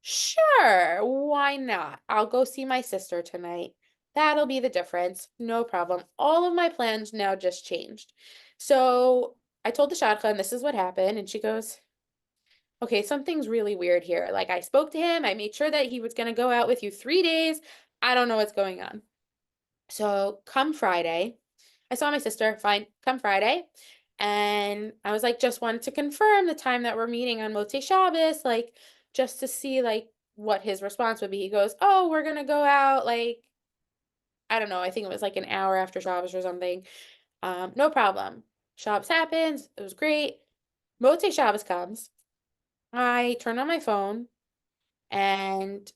sure, why not? I'll go see my sister tonight. That'll be the difference. No problem. All of my plans now just changed. So I told the Shadcha, and this is what happened. And she goes, okay, something's really weird here. Like I spoke to him, I made sure that he was gonna go out with you 3 days. I don't know what's going on. So come Friday, I saw my sister, fine, come Friday. And I was like, just wanted to confirm the time that we're meeting on Motzei Shabbos, like just to see like what his response would be. He goes, "Oh, we're gonna go out like I don't know, I think it was like an hour after Shabbos or something." No problem. Shabbos happens, it was great. Motzei Shabbos comes. I turn on my phone and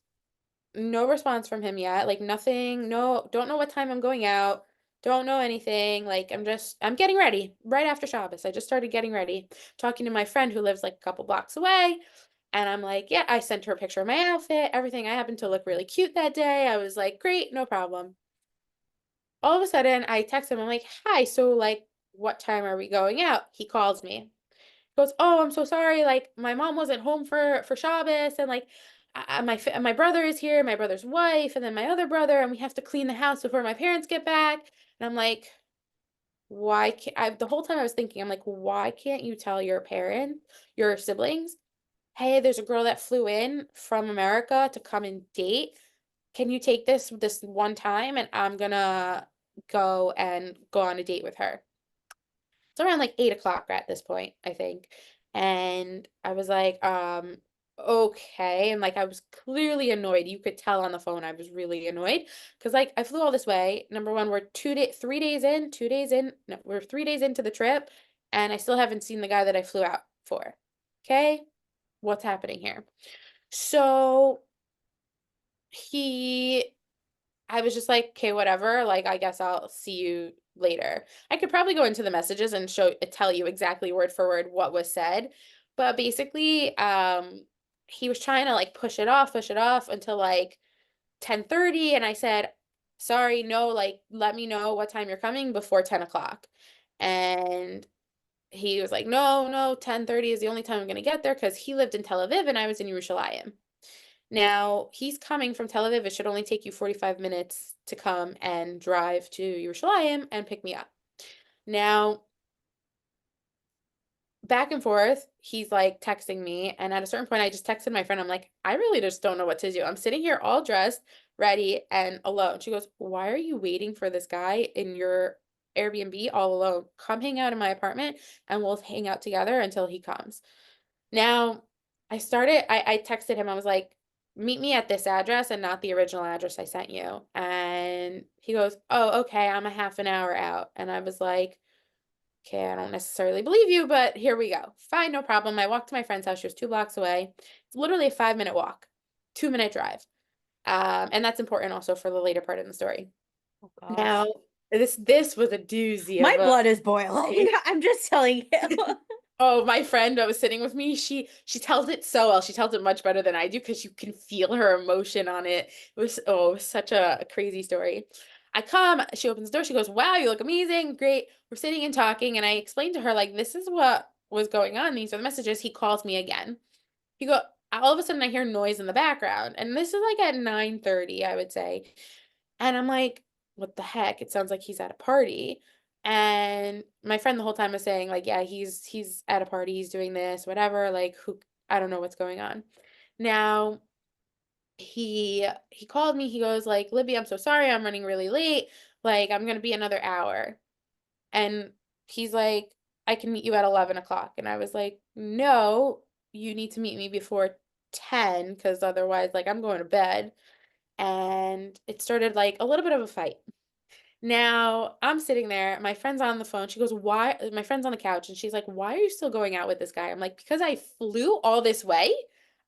no response from him yet. Like nothing, no, don't know what time I'm going out. Don't know anything. Like I'm getting ready right after Shabbos. I just started getting ready, talking to my friend who lives like a couple blocks away. And I'm like, yeah, I sent her a picture of my outfit, everything. I happened to look really cute that day. I was like, great, no problem. All of a sudden, I text him. I'm like, hi, so like, what time are we going out? He calls me goes, "Oh, I'm so sorry. Like my mom wasn't home for Shabbos, and like my brother is here, my brother's wife, and then my other brother, and we have to clean the house before my parents get back." And I'm like, "Why can't I?" The whole time I was thinking, I'm like, "Why can't you tell your parents, your siblings, hey, there's a girl that flew in from America to come and date. Can you take this one time, and I'm gonna go on a date with her." It's around like 8 o'clock at this point, I think. And I was like, okay. And like I was clearly annoyed. You could tell on the phone I was really annoyed. Cause like I flew all this way. Number one, we're 3 days in, 2 days in. No, we're 3 days into the trip, and I still haven't seen the guy that I flew out for. Okay. What's happening here? So he I was just like, okay, whatever. Like, I guess I'll see you later. I could probably go into the messages and tell you exactly word for word what was said. But basically, he was trying to like push it off until like 10:30. And I said, sorry, no, like, let me know what time you're coming before 10 o'clock. And he was like, no, 10:30 is the only time I'm gonna get there because he lived in Tel Aviv and I was in Yerushalayim. Now, he's coming from Tel Aviv. It should only take you 45 minutes to come and drive to Yerushalayim and pick me up. Now, back and forth, he's like texting me. And at a certain point, I just texted my friend. I'm like, I really just don't know what to do. I'm sitting here all dressed, ready, and alone. She goes, "Why are you waiting for this guy Airbnb all alone. Come hang out in my apartment and we'll hang out together until he comes. Now, I texted him. I was like, meet me at this address and not the original address I sent you. And he goes, oh, okay, I'm a half an hour out. And I was like, okay, I don't necessarily believe you, but here we go. Fine, no problem. I walked to my friend's house. She was 2 blocks away. It's literally a 5-minute walk, 2-minute drive. And that's important also for the later part of the story. Oh Now, gosh. this was a doozy My of a blood is boiling. I'm just telling you. Oh, my friend that was sitting with me, she tells it so well. She tells it much better than I do because you can feel her emotion on it. It was such a crazy story. I come, she opens the door, she goes, "Wow, you look amazing. Great." We're sitting and talking, and I explained to her, like, this is what was going on. These are the messages. He calls me again. He go All of a sudden I hear noise in the background, and this is like at 9:30, I would say. And I'm like, what the heck? It sounds like he's at a party. And my friend the whole time was saying, like, yeah, he's at a party, he's doing this, whatever, like who I don't know what's going on. Now he called me, he goes like, Libby, I'm so sorry, I'm running really late. Like, I'm gonna be another hour. And he's like, I can meet you at 11 o'clock. And I was like, no, you need to meet me before 10, because otherwise, like, I'm going to bed. And it started like a little bit of a fight. Now I'm sitting there, my friend's on the phone. She goes, why? My friend's on the couch and she's like, why are you still going out with this guy? I'm like, because I flew all this way.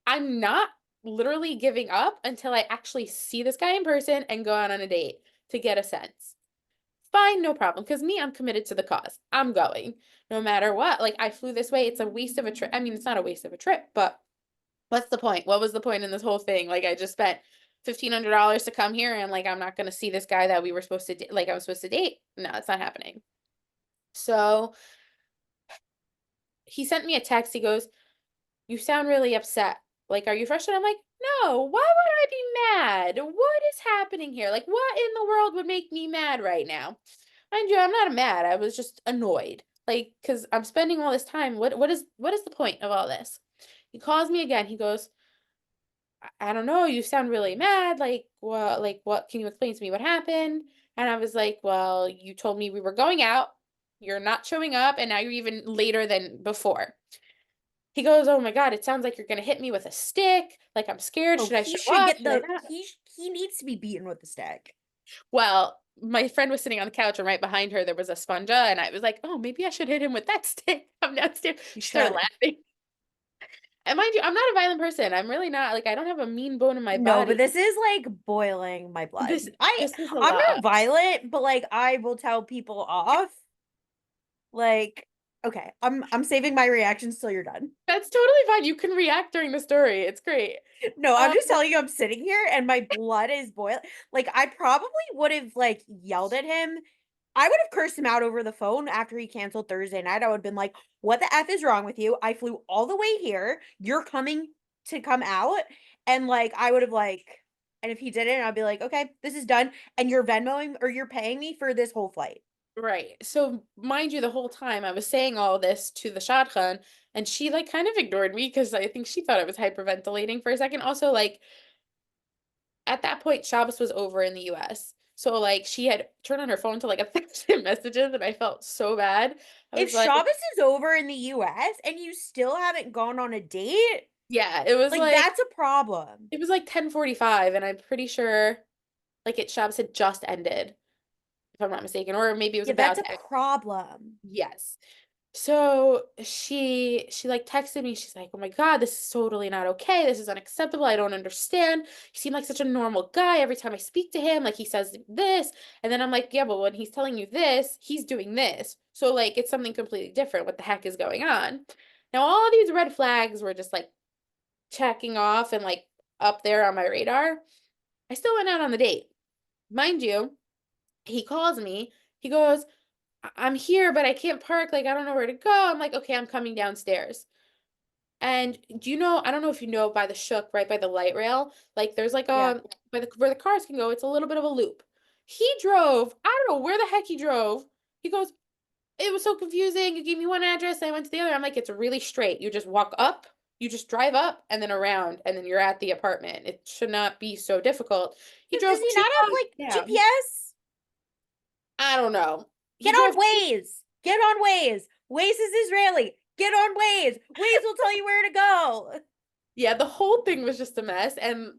I'm not literally giving up until I actually see this guy in person and go out on a date to get a sense. Fine, no problem. Because me, I'm committed to the cause. I'm going no matter what. Like, I flew this way. It's a waste of a trip. I mean, it's not a waste of a trip, but what's the point? What was the point in this whole thing? Like, I just spent $1,500 to come here, and like I'm not gonna see this guy that we were supposed to like I was supposed to date. No, it's not happening. So he sent me a text. He goes, "You sound really upset. Like, are you frustrated?" I'm like, "No. Why would I be mad? What is happening here? Like, what in the world would make me mad right now?" Mind you, I'm not mad. I was just annoyed. Like, because I'm spending all this time. What is the point of all this? He calls me again. He goes, I don't know, you sound really mad. What can you explain to me what happened? And I was like, well, you told me we were going out. You're not showing up, and now you're even later than before. He goes, oh my God, it sounds like you're gonna hit me with a stick. Like, I'm scared. Oh, Should I he show should up? get Should I the not? he needs to be beaten with the stick. Well, my friend was sitting on the couch, and right behind her there was a sponja, and I was like, oh, maybe I should hit him with that stick. I'm downstairs. You She started should. laughing. And mind you, I'm not a violent person. I'm really not. Like, I don't have a mean bone in my No, but body. this is like boiling my blood. This I this is a I'm lot. not violent, but like I will tell people off. Like, okay, I'm saving my reactions till you're done. That's totally fine. You can react during the story. It's great. No, I'm Um, just telling you I'm sitting here and my blood is boiling. Like I probably would have like yelled at him. I would have cursed him out over the phone after he canceled Thursday night. I would have been like, "What the F is wrong with you? I flew all the way here. You're coming to come out." And like I would have like and if he didn't, I'd be like, "Okay, this is done and you're Venmoing or you're paying me for this whole flight." right. So mind you, the whole time I was saying all this to the shotgun, and she like kind of ignored me because I think she thought I was hyperventilating for a second. Also, like at that point, Shabbos was over in the US. So like she had turned on her phone to like 1,000 messages, and I felt so bad. I If was like, Shabbos is over in the US and you still haven't gone on a date, yeah, like that's a problem. it was like 10:45, and I'm pretty sure like Shabbos had just ended, if I'm not mistaken, or maybe it was Yeah, that's about a to end. problem. Yes. So she like texted me. She's like, "Oh my God, this is totally not okay. This is unacceptable. I don't understand. He seemed like such a normal guy. Every time I speak to him, like he says this." And then I'm like, "Yeah, but when he's telling you this, he's doing this. So like it's something completely different. What the heck is going on?" Now all these red flags were just like checking off and like up there on my radar. I still went out on the date. Mind you, he calls me. He goes, I'm here, but I can't park. Like, I don't know where to go. I'm like, okay, I'm coming downstairs. And do you know, I don't know if you know by the Shook, right by the light rail, like there's like Yeah. by the where the cars can go, it's a little bit of a loop. He drove, I don't know where the heck he drove. He goes, it was so confusing. You gave me one address, I went to the other. I'm like, it's really straight. You just walk up, you just drive up and then around, and then you're at the apartment. It should not be so difficult. He Does drove he two not have blocks like down. GPS? I don't know. he Get on drove. Waze. Get on Waze. Waze is Israeli. Get on Waze. Waze will tell you where to go. Yeah, the whole thing was just a mess. And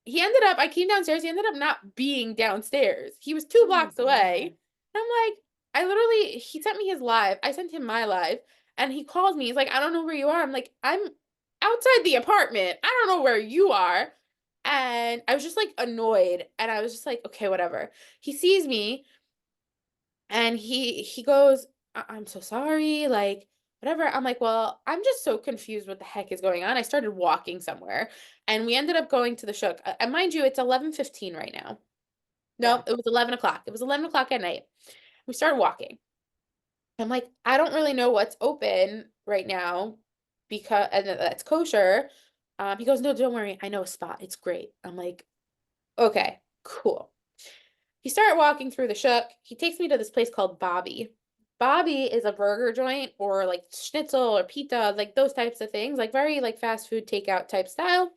he ended up, I came downstairs, he ended up not being downstairs. He was two Oh my blocks God. away. And I'm like, I literally, he sent me his live. I sent him my live. And he calls me. He's like, I don't know where you are. I'm like, I'm outside the apartment. I don't know where you are. And I was just like annoyed. And I was just like, okay, whatever. He sees me and he goes, I'm so sorry, like whatever. I'm like, well, I'm just so confused what the heck is going on. I started walking somewhere and we ended up going to the Shook. And mind you, it's 11:15 right now. No, Yeah. it was 11 o'clock. It was 11 o'clock at night. We started walking. I'm like, I don't really know what's open right now because and that's kosher. He goes, no, don't worry. I know a spot. It's great. I'm like, okay, cool. He started walking through the Shook. He takes me to this place called Bobby. Bobby is a burger joint or like schnitzel or pita, like those types of things, like very like fast food takeout type style.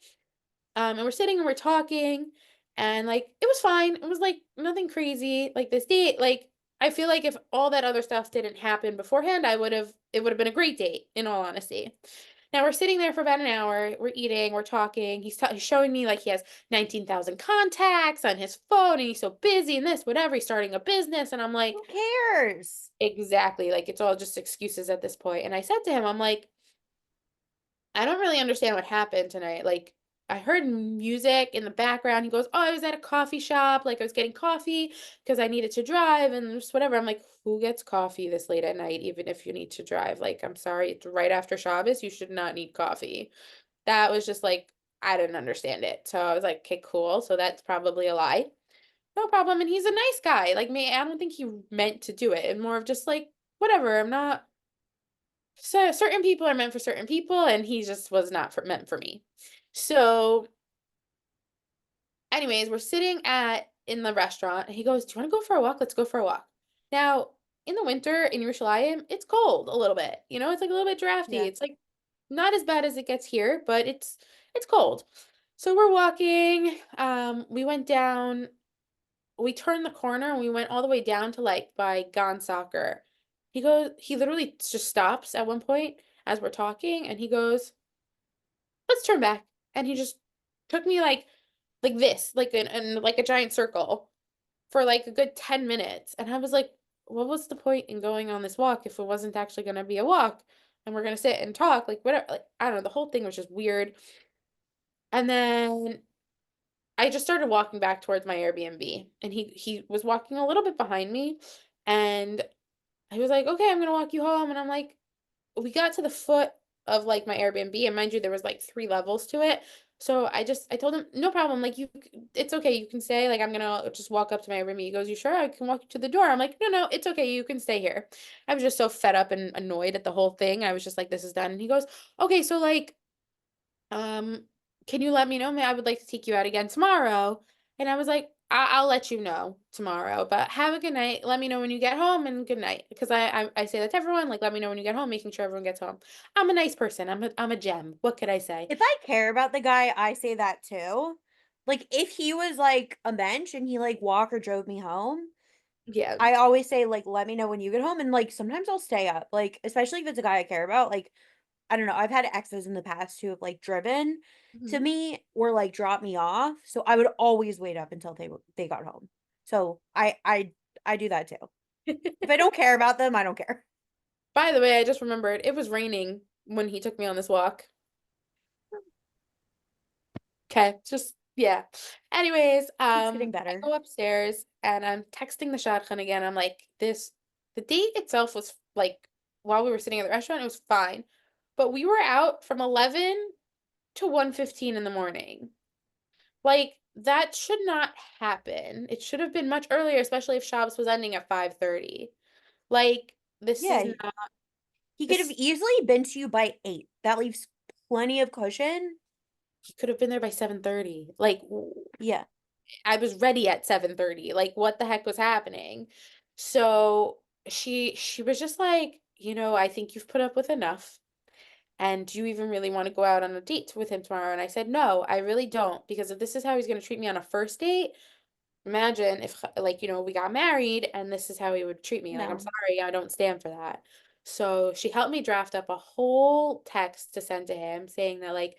And we're sitting and we're talking, and like it was fine. It was like nothing crazy. Like this date, like I feel like if all that other stuff didn't happen beforehand, it would have been a great date, in all honesty. Now we're sitting there for about an hour. We're eating, we're talking. He's showing me like he has 19,000 contacts on his phone and he's so busy and this, whatever. He's starting a business. And I'm like, Who cares? exactly. Like it's all just excuses at this point. And I said to him, I'm like, I don't really understand what happened tonight. Like, I heard music in the background. He goes, oh, I was at a coffee shop. Like, I was getting coffee because I needed to drive and just whatever. I'm like, who gets coffee this late at night, even if you need to drive? Like, I'm sorry, it's right after Shabbos. You should not need coffee. That was just like, I didn't understand it. So I was like, okay, cool. So that's probably a lie. No problem. And he's a nice guy. Like, me, I don't think he meant to do it. And more of just like, whatever. I'm not so certain people are meant for certain people, and he just was not meant for me. So, anyways, we're sitting at in the restaurant, and he goes, "Do you want to go for a walk? Let's go for a walk." Now, in the winter in Yerushalayim, it's cold a little bit. You know, it's like a little bit drafty. Yeah. It's like not as bad as it gets here, but it's cold. So we're walking. We went down. We turned the corner and we went all the way down to like by Gone Soccer. He literally just stops at one point as we're talking and he goes, let's turn back. And he just took me like this, like in like a giant circle for like a good 10 minutes. And I was like, what was the point in going on this walk if it wasn't actually gonna be a walk and we're gonna sit and talk? Like whatever, like I don't know, the whole thing was just weird. And then I just started walking back towards my Airbnb and he was walking a little bit behind me and he was like, "Okay, I'm gonna walk you home." And I'm like, we got to the foot of like my Airbnb and mind you there was like 3 levels to it. So I told him, "No problem. Like it's okay. You can stay. Like I'm gonna just walk up to my Airbnb." He goes, "You sure? I can walk you to the door." I'm like, "No, it's okay. You can stay here." I was just so fed up and annoyed at the whole thing. I was just like, "This is done." And he goes, "Okay, so like um, can you let me know? I would like to take you out again tomorrow." And I was like, I'll let you know tomorrow, but have a good night. Let me know when you get home and good night. Because I say that to everyone, like, let me know when you get home, making sure everyone gets home. I'm a nice person. I'm a gem. What could I say? If I care about the guy, I say that too. Like if he was like a bench and he like walk or drove me home, Yeah. I always say like let me know when you get home and like sometimes I'll stay up. Like especially if it's a guy I care about. Like I don't know, I've had exes in the past who have like driven to Mhm. me or like dropped me off. So I would always wait up until they got home. So I do that too. If I don't care about them, I don't care. By the way, I just remembered it was raining when he took me on this walk. Okay, just yeah. Anyways, It's getting I better. go upstairs and I'm texting the shotgun again. I'm like, the date itself was like while we were sitting at the restaurant, it was fine. But we were out from 11 to 1:15 in the morning. Like that should not happen. It should have been much earlier, especially if Shabbos was ending at 5:30. Like this is Yeah, not he could have this easily been to you by 8. That leaves plenty of cushion. he could have been there by 7:30. Like Yeah. I was ready at 7:30. Like what the heck was happening? So she was just like, I think you've put up with enough. And do you even really want to go out on a date with him tomorrow? And I said, no, I really don't. Because if this is how he's going to treat me on a first date, imagine if like, we got married and this is how he would treat me. Like, I'm No. sorry, I don't stand for that. So she helped me draft up a whole text to send to him saying that, like,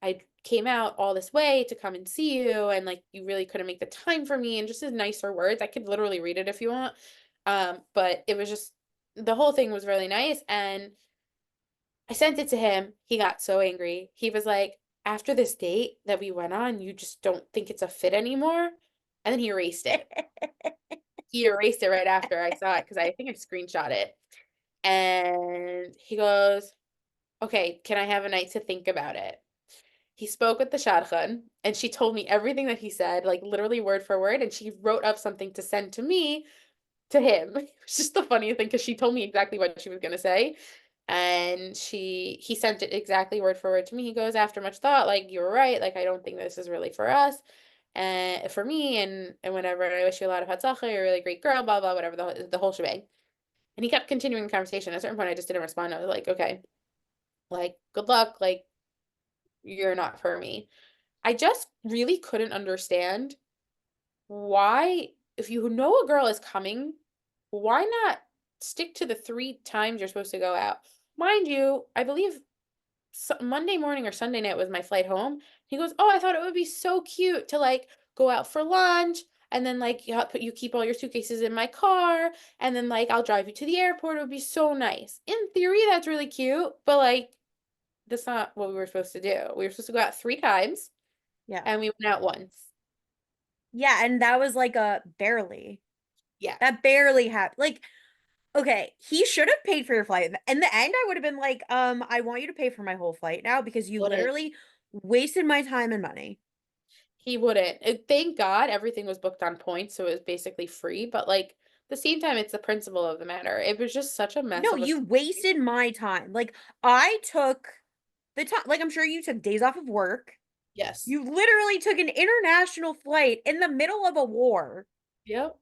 I came out all this way to come and see you, and like you really couldn't make the time for me, and just in nicer words. I could literally read it if you want. But it was just, the whole thing was really nice, and I sent it to him. He got so angry. He was like, "After this date that we went on, you just don't think it's a fit anymore?" And then he erased it. He erased it right after I saw it because I think I screenshot it. And he goes, "Okay, can I have a night to think about it?" He spoke with the shadchan, and she told me everything that he said, like literally word for word, and she wrote up something to send to me, to him. It's just the funny thing because she told me exactly what she was gonna say, and he sent it exactly word for word to me. He goes, "After much thought, like you were right. Like I don't think this is really for us, and for me, and whatever. I wish you a lot of hatzlacha. You're a really great girl. Blah blah whatever the whole shebang." And he kept continuing the conversation. At a certain point, I just didn't respond. I was like, "Okay, like good luck. Like you're not for me." I just really couldn't understand why, if you know a girl is coming, why not stick to the 3 times you're supposed to go out? Mind you, I believe Monday morning or Sunday night was my flight home. He goes, "Oh, I thought it would be so cute to like go out for lunch, and then like you keep all your suitcases in my car, and then like I'll drive you to the airport. It would be so nice." In theory, that's really cute, but like that's not what we were supposed to do. We were supposed to go out 3 times, Yeah. and we went out once. Yeah, and that was like a barely. Yeah, That barely happened. Like, okay, he should have paid for your flight. In the end, I would have been like, I want you to pay for my whole flight now because you wouldn't. literally wasted my time and money. He wouldn't. Thank God everything was booked on points, so it was basically free. But like at the same time, it's the principle of the matter. It was just such a mess No, of a you story. wasted my time. Like, I took the time, like, I'm sure you took days off of work. Yes. You literally took an international flight in the middle of a war Yep.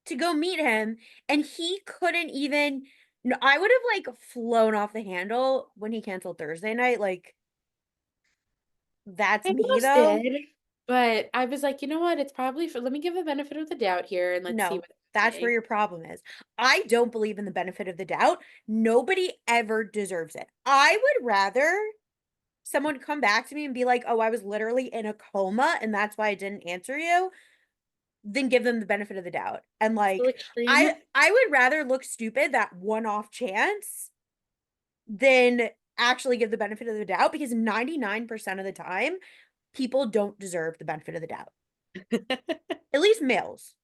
to go meet him, and he couldn't even. No, I would have like flown off the handle when he canceled Thursday night. Like, that's I me almost though. did. But I was like, you know what? It's probably for, let me give the benefit of the doubt here and let's see No, what's that's where happening. your problem is. I don't believe in the benefit of the doubt. Nobody ever deserves it. I would rather someone come back to me and be like, "Oh, I was literally in a coma and that's why I didn't answer you," than give them the benefit of the doubt. And So like extreme. I would rather look stupid that one-off chance than actually give the benefit of the doubt because 99% of the time people don't deserve the benefit of the doubt. At least males.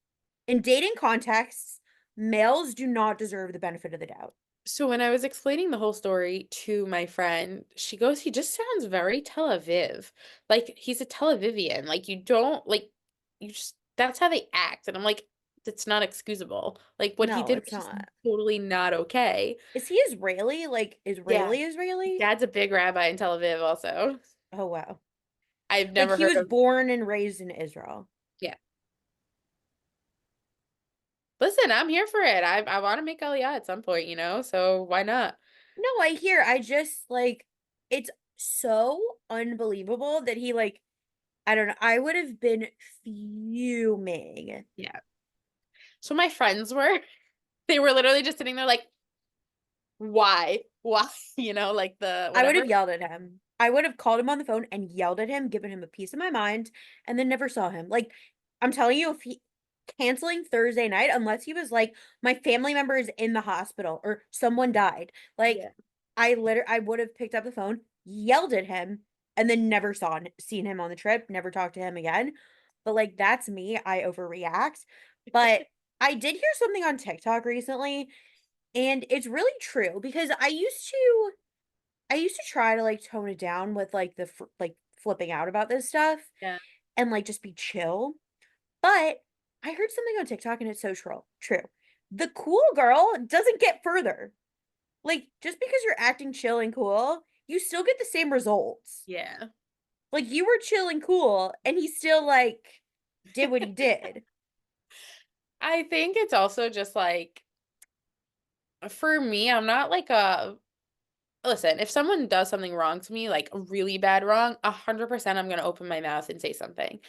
In dating contexts, males do not deserve the benefit of the doubt. So when I was explaining the whole story to my friend, she goes, "He just sounds very Tel Aviv. Like he's a Tel Avivian. Like you don't like you just that's how they act." And I'm like, "It's not excusable. Like what he No, did it's was just not. totally not okay." Is he Israeli? Like Yeah. Israeli Israeli? Dad's a big rabbi in Tel Aviv also. Oh wow. I've Like never he heard was of, born and raised in Israel. yeah. Listen, I'm here for it. I want to make Aliyah at some point, so why not? No, I hear. I just like it's so unbelievable that he like I don't know. I would have been fuming. Yeah. So my friends were, they were literally just sitting there like, why? Why? Like the I would whatever. have yelled at him. I would have called him on the phone and yelled at him, given him a piece of my mind, and then never saw him. Like, I'm telling you, if he canceling Thursday night, unless he was like, my family member is in the hospital or someone died, like, Yeah. I would have picked up the phone, yelled at him, and then never seen him on the trip, never talked to him again. But like, that's me. I overreact. But I did hear something on TikTok recently, and it's really true because I used to try to like tone it down with like like flipping out about this stuff Yeah. and like just be chill. But I heard something on TikTok and it's so true. The cool girl doesn't get further. Like just because you're acting chill and cool, you still get the same results. Yeah. Like you were chill and cool and he still like did what he did. I think it's also just like, for me, I'm not like a, listen, if someone does something wrong to me, like really bad wrong, 100% I'm gonna open my mouth and say something.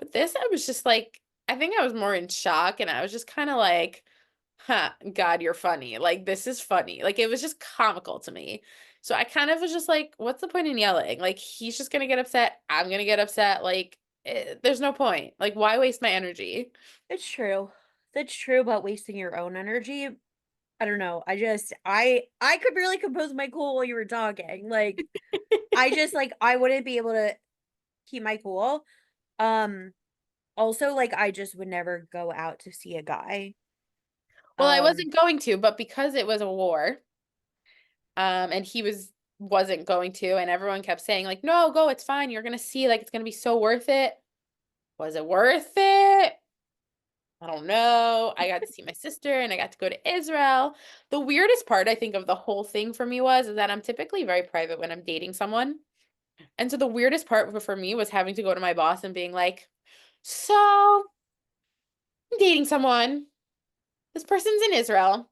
But this, I was just like, I think I was more in shock and I was just kind of like, huh, God, you're funny. Like, this is funny. Like, it was just comical to me. So I kind of was just like, what's the point in yelling? Like, he's just gonna get upset. I'm gonna get upset. Like, there's no point. Like, why waste my energy? It's true. That's true about wasting your own energy. I don't know. I could really compose my cool while you were talking. Like I just like I wouldn't be able to keep my cool. Um Also like I just would never go out to see a guy. Well, I Um wasn't going to, but because it was a war, and he wasn't going to, and everyone kept saying, like, no, go, it's fine. You're gonna see, like, it's gonna be so worth it. Was it worth it? I don't know. I got to see my sister and I got to go to Israel. The weirdest part, I think, of the whole thing for me was is that I'm typically very private when I'm dating someone. And so the weirdest part for me was having to go to my boss and being like, so I'm dating someone. This person's in Israel.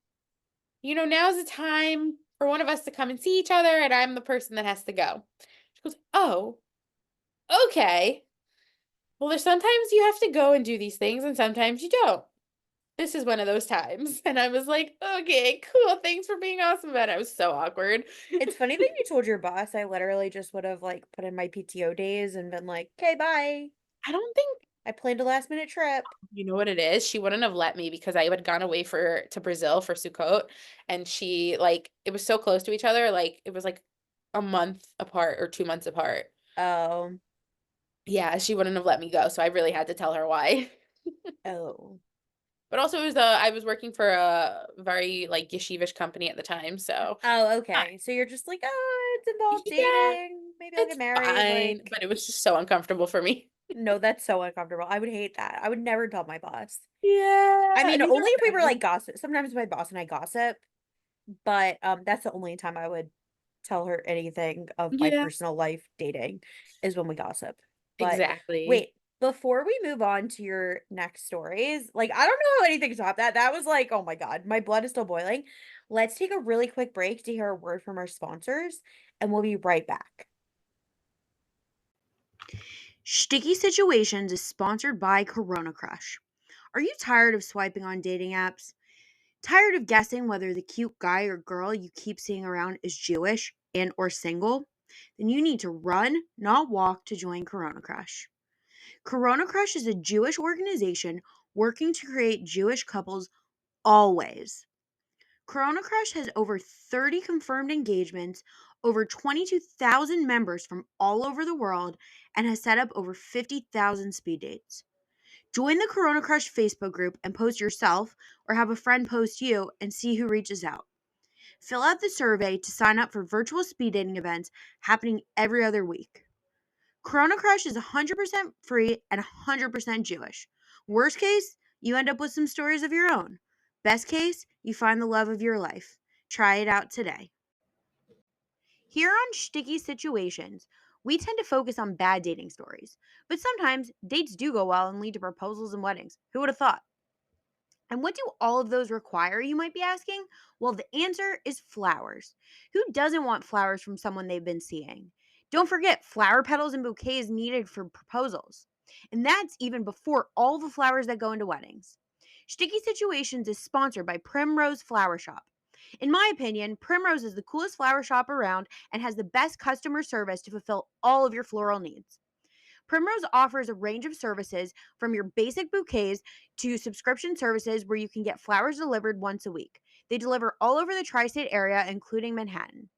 Now's the time for one of us to come and see each other, and I'm the person that has to go. She goes, oh, okay. Well, there's sometimes you have to go and do these things, and sometimes you don't. This is one of those times. And I was like, okay, cool. Thanks for being awesome about it. I was so awkward. it's funny that you told your boss. I literally just would have like put in my PTO days and been like, "Okay, bye. I don't think I planned a last minute trip." you know what it is. She wouldn't have let me because I had gone away to Brazil for Sukkot, and she like it was so close to each other, like it was like a month apart or 2 months apart. Oh. Yeah, she wouldn't have let me go, so I really had to tell her why. Oh. But also, it was I was working for a very like yeshivish company at the time, so Oh, uh, okay. So you're just like, "Oh, it's involved yeah, dating. Maybe I'll get it's married." fine. Like, But it was just so uncomfortable for me. no, that's so uncomfortable. I would hate that. I would never tell my boss. I Yeah, mean, these only if we are were guys. like gossip. Sometimes my boss and I gossip, but that's the only time I would tell her anything of my Yeah, personal life dating is when we gossip. But exactly. wait, before we move on to your next stories, like I don't know how anything top that. That was like, oh my God, my blood is still boiling. Let's take a really quick break to hear a word from our sponsors, and we'll be right back. Sticky Situations is sponsored by Corona Crush. Are you tired of swiping on dating apps? Tired of guessing whether the cute guy or girl you keep seeing around is Jewish and or single? Then you need to run, not walk to join Corona Crush. Corona Crush is a Jewish organization working to create Jewish couples always. Corona Crush has over 30 confirmed engagements, over 22,000 members from all over the world, and has set up over 50,000 speed dates. Join the Corona Crush Facebook group and post yourself or have a friend post you and see who reaches out. Fill out the survey to sign up for virtual speed dating events happening every other week. Corona Crush is 100% free and 100% Jewish. Worst case, you end up with some stories of your own. Best case, you find the love of your life. Try it out today. Here on Sticky Situations, we tend to focus on bad dating stories, but sometimes dates do go well and lead to proposals and weddings. Who would have thought? And what do all of those require, you might be asking? Well, the answer is flowers. Who doesn't want flowers from someone they've been seeing? Don't forget, flower petals and bouquets needed for proposals. And that's even before all the flowers that go into weddings. Sticky Situations is sponsored by Primrose Flower Shop. In my opinion, Primrose is the coolest flower shop around and has the best customer service to fulfill all of your floral needs. Primrose offers a range of services from your basic bouquets to subscription services where you can get flowers delivered once a week. They deliver all over the tri state area, including Manhattan.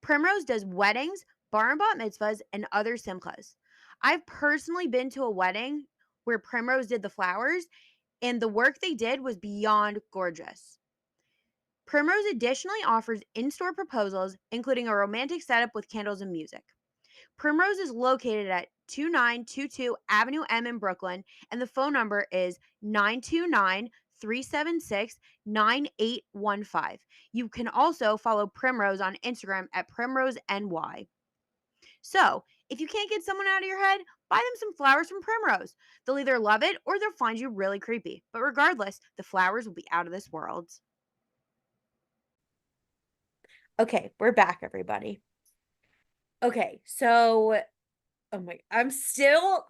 Primrose does weddings, bar and bat mitzvahs, and other simchas. I've personally been to a wedding where Primrose did the flowers, and the work they did was beyond gorgeous. Primrose additionally offers in store proposals, including a romantic setup with candles and music. Primrose is located at 2922 Avenue M in Brooklyn, and the phone number is 929 376 9815. You can also follow Primrose on Instagram at PrimroseNY. So, if you can't get someone out of your head, buy them some flowers from Primrose. They'll either love it or they'll find you really creepy. But regardless, the flowers will be out of this world. Okay, we're back, everybody. Okay, so oh my, I'm still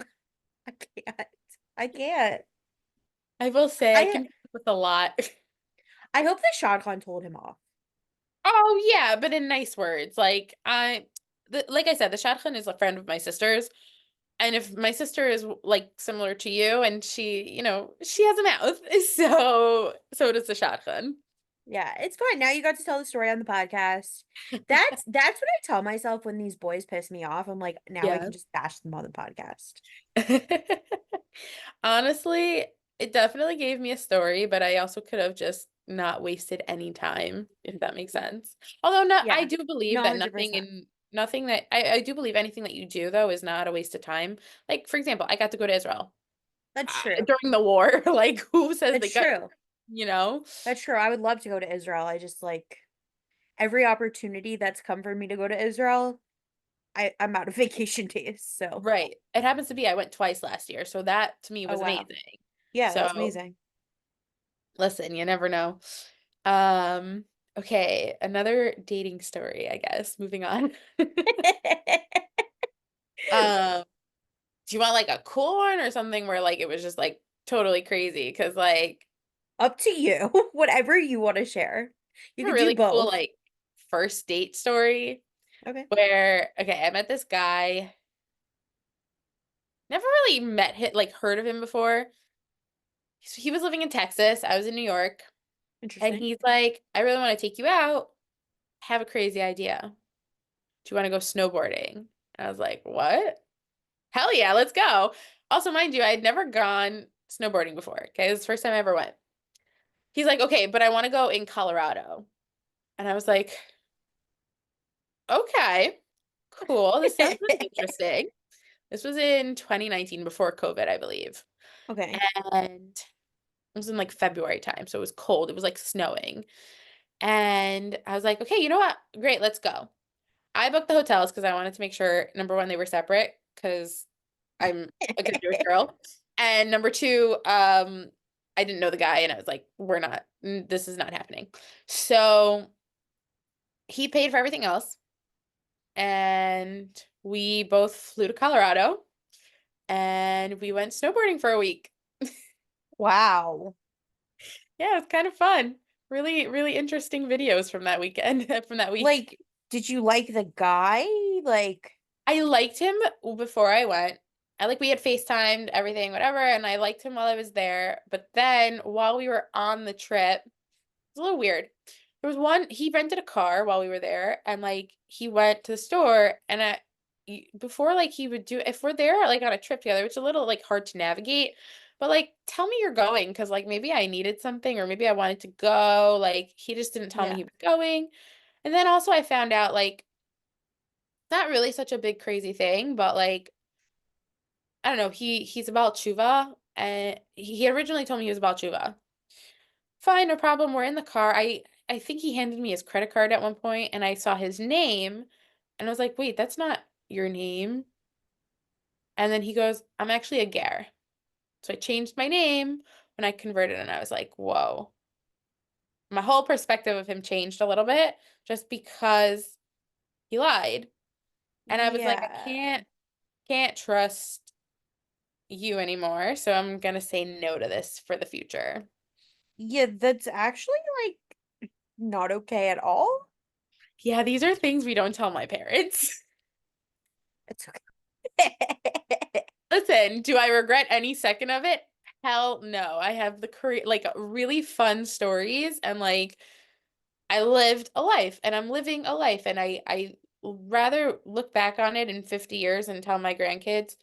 I can't. I can't. I will say I I can put up with a lot. I hope the shotgun told him off. Oh yeah, but in nice words. Like I said, the shadchan is a friend of my sister's. And if my sister is like similar to you and she has a mouth, so does the shadchan. Yeah, it's fine. Now you got to tell the story on the podcast. That's what I tell myself when these boys piss me off. I'm like, now I Yeah. can just bash them on the podcast. Honestly, it definitely gave me a story, but I also could have just not wasted any time, if that makes sense. Although no, I Yeah. do believe No, that 100%. nothing that I do believe anything that you do though is not a waste of time. Like for example, I got to go to Israel That's true. during the war. Like who says they That's got, true. you know? That's true. I would love to go to Israel. I just like every opportunity that's come for me to go to Israel, I'm out of vacation days. So, Right. It happens to be I went twice last year, so that to me oh was wow. amazing. Yeah, that's So amazing. listen, you never know. Um, okay, another dating story, I guess. Moving on. Um, do you want like a cool one or something where like it was just like totally crazy? Because like Up to you. Whatever you want to share. You a could do really cool both. like first date story Okay. where okay, I met this guy, never really met him, like heard of him before. He was living in Texas, I was in New York, and Interesting. he's like, I really want to take you out. Have a crazy idea. Do you want to go snowboarding? And I was like, what? Hell yeah, let's go. Also, mind you, I had never gone snowboarding before. Okay, it was the first time I ever went. He's like, okay, but I want to go in Colorado. And I was like, okay, cool. This sounds really interesting. This was in 2019 before COVID, I believe. Okay. And it was in like February time, so it was cold. It was like snowing. And I was like, okay, you know what? Great, let's go. I booked the hotels because I wanted to make sure, number one, they were separate because I'm a good Jewish girl. And number two, I didn't know the guy and I was like, this is not happening. So he paid for everything else and we both flew to Colorado and we went snowboarding for a week. Wow. Yeah, it was kind of fun. Really, really interesting videos from that weekend, from that week. Like, did you like the guy? Like, I liked him before I went. We had FaceTimed, everything, whatever, and I liked him while I was there. But then while we were on the trip, it was a little weird. There was he rented a car while we were there, and like he went to the store, and before like he would do, if we're there like on a trip together, it's a little like hard to navigate. But like, tell me you're going, because like maybe I needed something, or maybe I wanted to go. Like he just didn't tell me yeah. he was going. And then also I found out like not really such a big crazy thing, but like I don't know, he's about tshuva and he originally told me he was about tshuva. Fine, no problem. We're in the car. I think he handed me his credit card at one point and I saw his name and I was like, "Wait, that's not your name." And then he goes, "I'm actually a ger." So I changed my name when I converted and I was like, "Whoa." My whole perspective of him changed a little bit just because he lied. And I was like, I Yeah. can't trust you anymore, so I'm gonna say no to this for the future. Yeah, that's actually like not okay at all. Yeah, these are things we don't tell my parents. It's okay. Listen, do I regret any second of it? Hell no. I have the like really fun stories and like I lived a life and I'm living a life and I rather look back on it in 50 years and tell my grandkids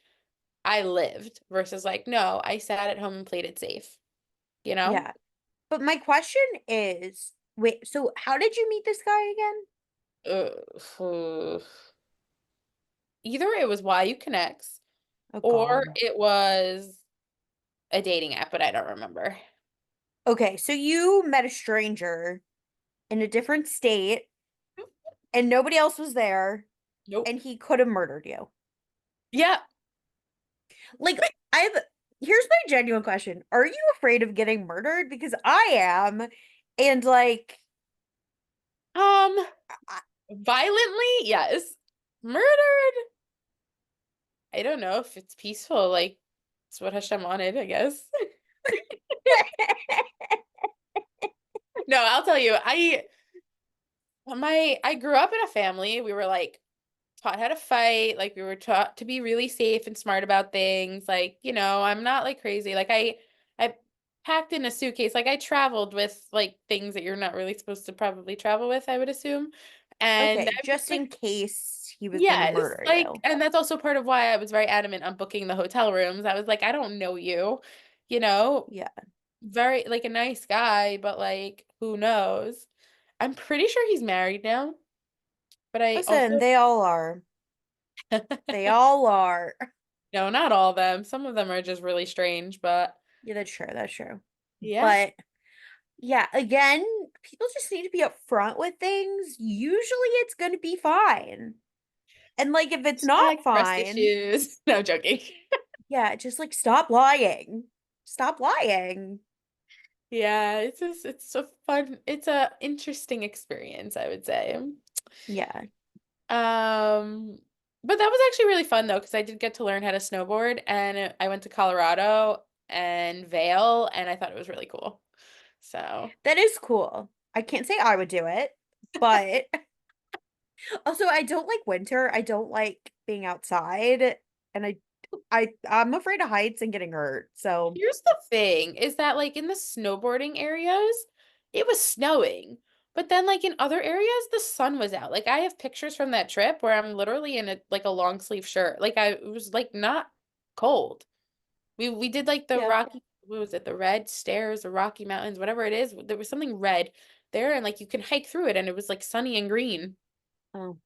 I lived versus like no, I sat at home and played it safe, you know? Yeah. But my question is, wait, so how did you meet this guy again? Uh, either it was Why You Connects Oh or God. it was a dating app, but I don't remember. Okay, so you met a stranger in a different state and nobody else was there Nope. and he could have murdered you. Yeah. Like, I've here's my genuine question. Are you afraid of getting murdered? Because I am. And like, Um, I, violently, yes. Murdered. I don't know if it's peaceful. Like, It's what Hashem wanted, I guess. No, I'll tell you, I grew up in a family. We were like taught how to fight. Like we were taught to be really safe and smart about things. Like, I'm not like crazy. Like I packed in a suitcase. Like I traveled with like things that you're not really supposed to probably travel with, I would assume. And Okay, I was just like, in case he was gonna yes, murder like, you. and that's also part of why I was very adamant on booking the hotel rooms. I was like, I don't know you, you know, Yeah. very like a nice guy, but like, who knows? I'm pretty sure he's married now, but I Listen, also they all are. They all are. no, not all of them. Some of them are just really strange, but Yeah, that's true. That's true. yeah. But yeah, again, people just need to be upfront with things. Usually it's gonna be fine. And like if it's not Like trust fine, issues. No, joking. yeah, just like stop lying. Stop lying. Yeah, it's a fun, it's a interesting experience, I would say. Yeah. Um, but that was actually really fun though, because I did get to learn how to snowboard and I went to Colorado and Vail and I thought it was really cool. So, That is cool. I can't say I would do it, but also I don't like winter. I don't like being outside and I'm afraid of heights and getting hurt. So, here's the thing is that like in the snowboarding areas, it was snowing. But then like in other areas, the sun was out. Like I have pictures from that trip where I'm literally in a long sleeve shirt. Like it was like not cold. We did like the yeah. Rocky, what was it? The red stairs, the Rocky Mountains, whatever it is. There was something red there and like you can hike through it and it was like sunny and green. Oh.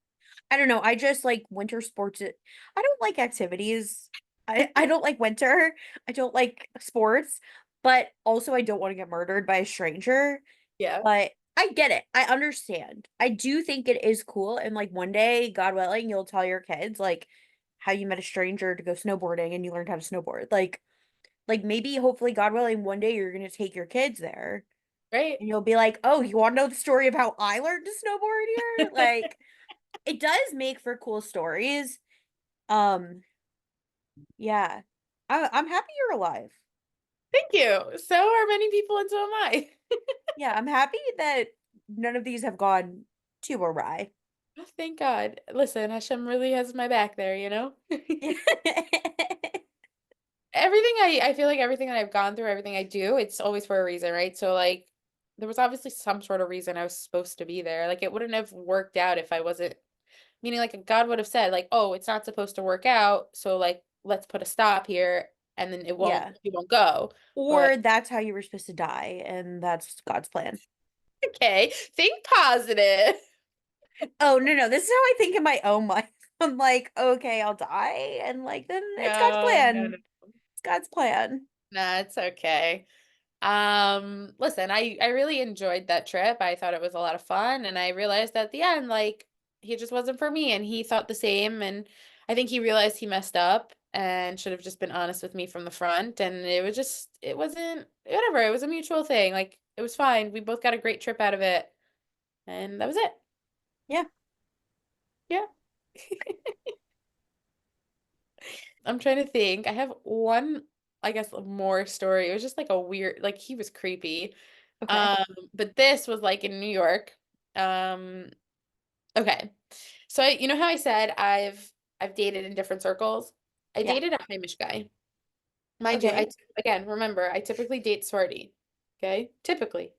I don't know. I just like winter sports. I don't like activities. I don't like winter. I don't like sports, but also I don't want to get murdered by a stranger. Yeah. But I get it. I understand. I do think it is cool. And like one day, God willing, you'll tell your kids like how you met a stranger to go snowboarding and you learned how to snowboard. Like maybe hopefully, God willing, one day you're gonna take your kids there Right? and you'll be like, oh, you want to know the story of how I learned to snowboard here? Like it does make for cool stories. Um, yeah. I'm happy you're alive. Thank you. So are many people and so am I. Yeah, I'm happy that none of these have gone too awry. Thank God. Listen, Hashem really has my back there, you know? Everything I feel like everything that I've gone through, everything I do, it's always for a reason, right? So like there was obviously some sort of reason I was supposed to be there. Like it wouldn't have worked out if I wasn't, meaning like God would have said like, "Oh, it's not supposed to work out, so like let's put a stop here and then Yeah. it won't go." But Or that's how you were supposed to die, and that's God's plan. okay, think positive. Oh, no, no. This is how I think in my own life. I'm like, okay, I'll die, and like then it's God's No, no, plan. no. It's God's plan. Nah, it's okay. Listen, I really enjoyed that trip. I thought it was a lot of fun, and I realized at the end, like, he just wasn't for me, and he thought the same, and I think he realized he messed up and should have just been honest with me from the front, and it wasn't, whatever, it was a mutual thing. Like, it was fine. We both got a great trip out of it, and that was it. Yeah. Yeah. I'm trying to think. I have one, I guess, more story. It was just like a weird, like, he was creepy. Okay. Um, but this was like in New York. Um, okay. So you know how I said I've dated in different circles? I Yeah. dated a Heimish guy. Mind you, Okay. again, remember, I typically date sorority. Okay? Typically.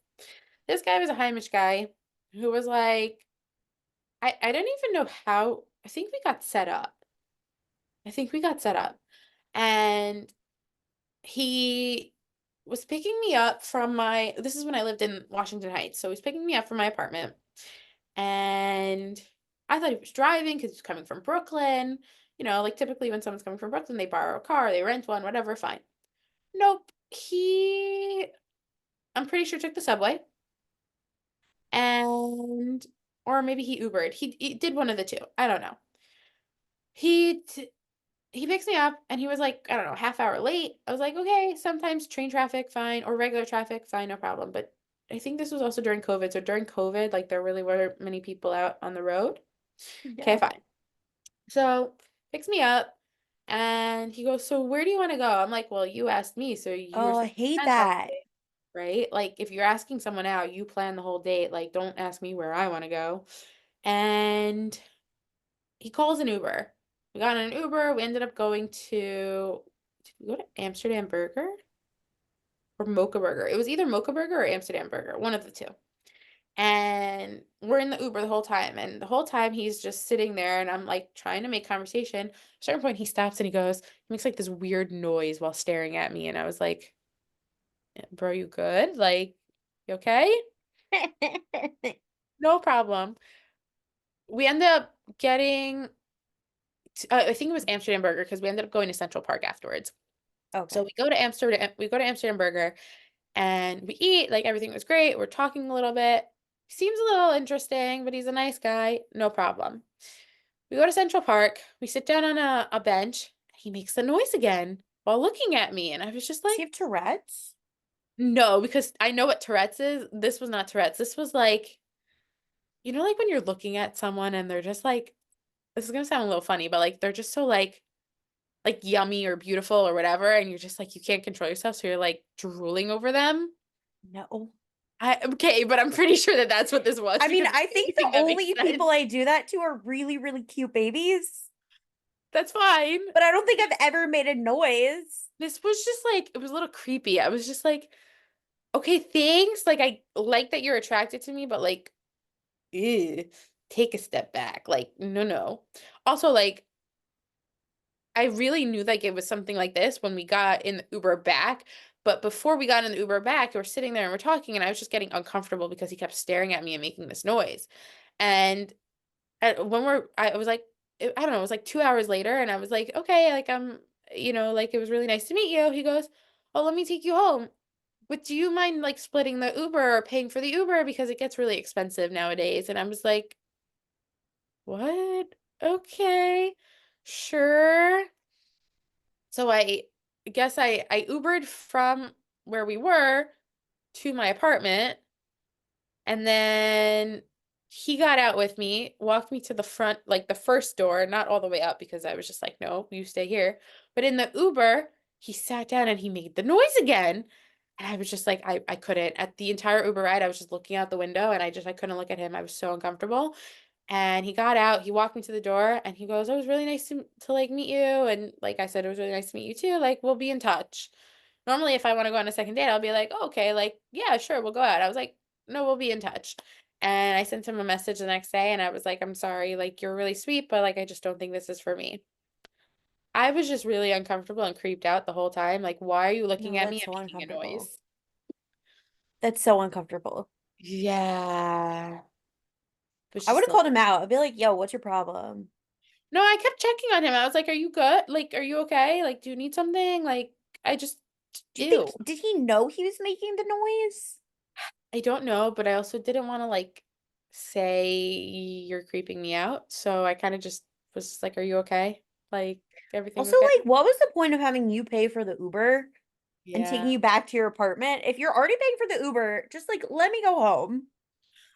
This guy was a Heimish guy who was like, I don't even know how, I think we got set up. I think we got set up. And he was picking me up from this is when I lived in Washington Heights. So he was picking me up from my apartment. And I thought he was driving because he's coming from Brooklyn. You know, like typically when someone's coming from Brooklyn, they borrow a car, they rent one, whatever, fine. Nope. I'm pretty sure took the subway and, or maybe he Ubered. He did one of the two. I don't know. He, t- he picks me up and he was like, I don't know, half hour late. I was like, okay, sometimes train traffic, fine, or regular traffic, fine, no problem. But I think this was also during COVID. So during COVID, like there really were many people out on the road. Okay, Yeah. fine. So picks me up. And he goes, "So where do you want to go?" I'm like, "Well, you asked me, so you were Oh, I supposed to hate plan the whole that. date, right? Like, if you're asking someone out, you plan the whole date. Like, don't ask me where I want to go." And he calls an Uber. We got in an Uber. We ended up going to, did we go to Amsterdam Burger or Mocha Burger? It was either Mocha Burger or Amsterdam Burger, one of the two. And we're in the Uber the whole time. And the whole time he's just sitting there and I'm like trying to make conversation. At a certain point he stops and he makes like this weird noise while staring at me. And I was like, "Bro, you good? Like, you okay?" No problem. We end up getting, I think it was Amsterdam Burger because we ended up going to Central Park afterwards. So Okay. we go to Amsterdam Burger and we eat, like everything was great. We're talking a little bit. Seems a little interesting, but he's a nice guy. No problem. We go to Central Park. We sit down on a bench. He makes the noise again while looking at me. And I was just Does like, he have Tourette's? no, because I know what Tourette's is. This was not Tourette's. This was like, like when you're looking at someone and they're just like, this is gonna sound a little funny, but like they're just so like yummy or beautiful or whatever, and you're just like you can't control yourself, so you're like drooling over them. No. Okay, but I'm pretty sure that that's what this was I mean, because I it's the only think the thing that makes only sense. people I do that to are really, really cute babies, That's fine. but I don't think I've ever made a noise. This was just like it was a little creepy. I was just like, okay, thanks. Like I like that you're attracted to me, but like, ew, take a step back. Like, no, no. Also, like I really knew like it was something like this when we got in the Uber back. But before we got in the Uber back, we were sitting there and we're talking, and I was just getting uncomfortable because he kept staring at me and making this noise. And when I was like, I don't know, it was like 2 hours later, and I was like, okay, like like it was really nice to meet you. He goes, "Oh, let me take you home. But do you mind like splitting the Uber or paying for the Uber because it gets really expensive nowadays?" And I was like, "What? Okay, sure." So I guess I Ubered from where we were to my apartment, and then he got out with me, walked me to the front, like the first door, not all the way up because I was just like, "No, you stay here." But in the Uber, he sat down and he made the noise again. And I was just like, I couldn't. At the entire Uber ride, I was just looking out the window and I couldn't look at him. I was so uncomfortable. And he got out, he walked me to the door and he goes, "Oh, it was really nice to like meet you." And like I said, "It was really nice to meet you too. Like we'll be in touch." Normally, if I want to go on a second date, I'll be like, "Oh, okay, like yeah, sure, we'll go out." I was like, "No, we'll be in touch." And I sent him a message the next day and I was like, "I'm sorry, like you're really sweet, but like I just don't think this is for me." I was just really uncomfortable and creeped out the whole time. Like, why are you looking No, at me that's and so making a uncomfortable. noise? That's so uncomfortable. Yeah. It was I would just have a called him little. out. I'd be like, yo, what's your problem? No, I kept checking on him. I was like, "Are you good? Like, are you okay? Like, do you need something?" Like, I just, Do you think, ew. did he know he was making the noise? I don't know, but I also didn't want to like say you're creeping me out. So I kind of just was just like, "Are you okay? Like, everything Also, okay?" like, what was the point of having you pay for the Uber and taking Yeah. you back to your apartment? If you're already paying for the Uber, just like, let me go home.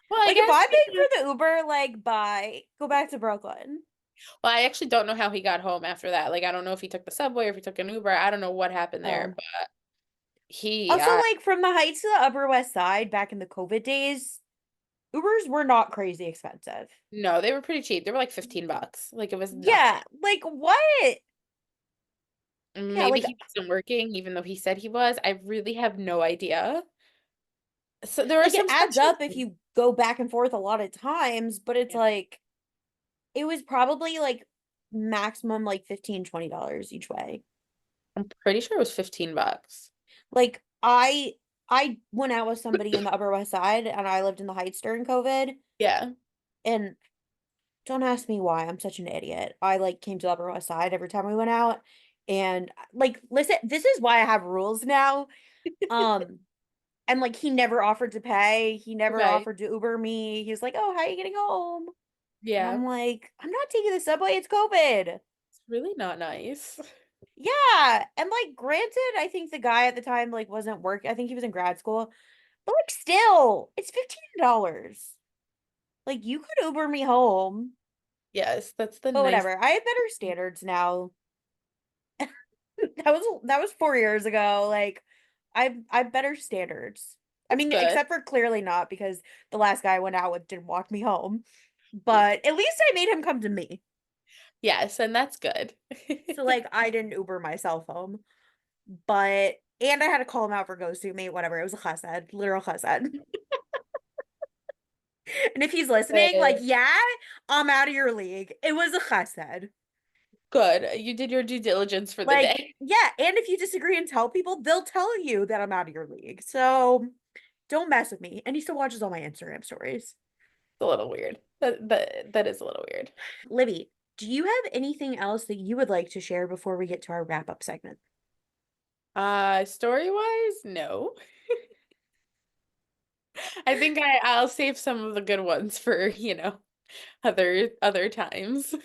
Well, I Like, if guess I'm paying because, for the Uber, like, bye, go back to Brooklyn. well, I actually don't know how he got home after that. Like, I don't know if he took the subway or if he took an Uber. I don't know what happened there, Oh. but he, Also, like, from the Heights to the Upper West Side back in the COVID days, Ubers were not crazy expensive. no, they were pretty cheap. They were like $15. Like, it was nothing. Yeah, like, what? Yeah, Maybe like, he wasn't working, even though he said he was. I really have no idea. So there were it some adds sketchy up if things. you go back and forth a lot of times, but it's Yeah. like, it was probably like maximum like $15-20 each way. I'm pretty sure it was $15. Like I went out with somebody in the Upper West Side and I lived in the Heights during COVID, Yeah. and don't ask me why. I'm such an idiot. I like came to the Upper West Side every time we went out, and like listen, this is why I have rules now. Um and like he never offered to pay. He never Okay. offered to Uber me. He was like, "Oh, how are you getting home?" And Yeah. I'm like, "I'm not taking the subway. It's COVID." It's really not nice. Yeah, and like granted, I think the guy at the time like wasn't work. I think he was in grad school. But like still, it's $15. Like you could Uber me home. Yes, that's the But nice whatever. I have better standards now. That was 4 years ago. Like, I've better standards. I That's mean, good. except for clearly not because the last guy I went out with didn't walk me home. But at least I made him come to me. Yes, and that's good. So like I didn't Uber myself home. But and I had to call him out for ghosting me, whatever. It was a chesed, literal chesed. And if he's listening, like, Good. yeah, I'm out of your league. It was a chesed. Good. You did your due diligence for the Like, day. yeah, and if you disagree and tell people, they'll tell you that I'm out of your league. So don't mess with me. And he still watches all my Instagram stories. It's a little weird. That is a little weird. Libby, do you have anything else that you would like to share before we get to our wrap-up segment? Story-wise, no. I think I'll save some of the good ones for, other times.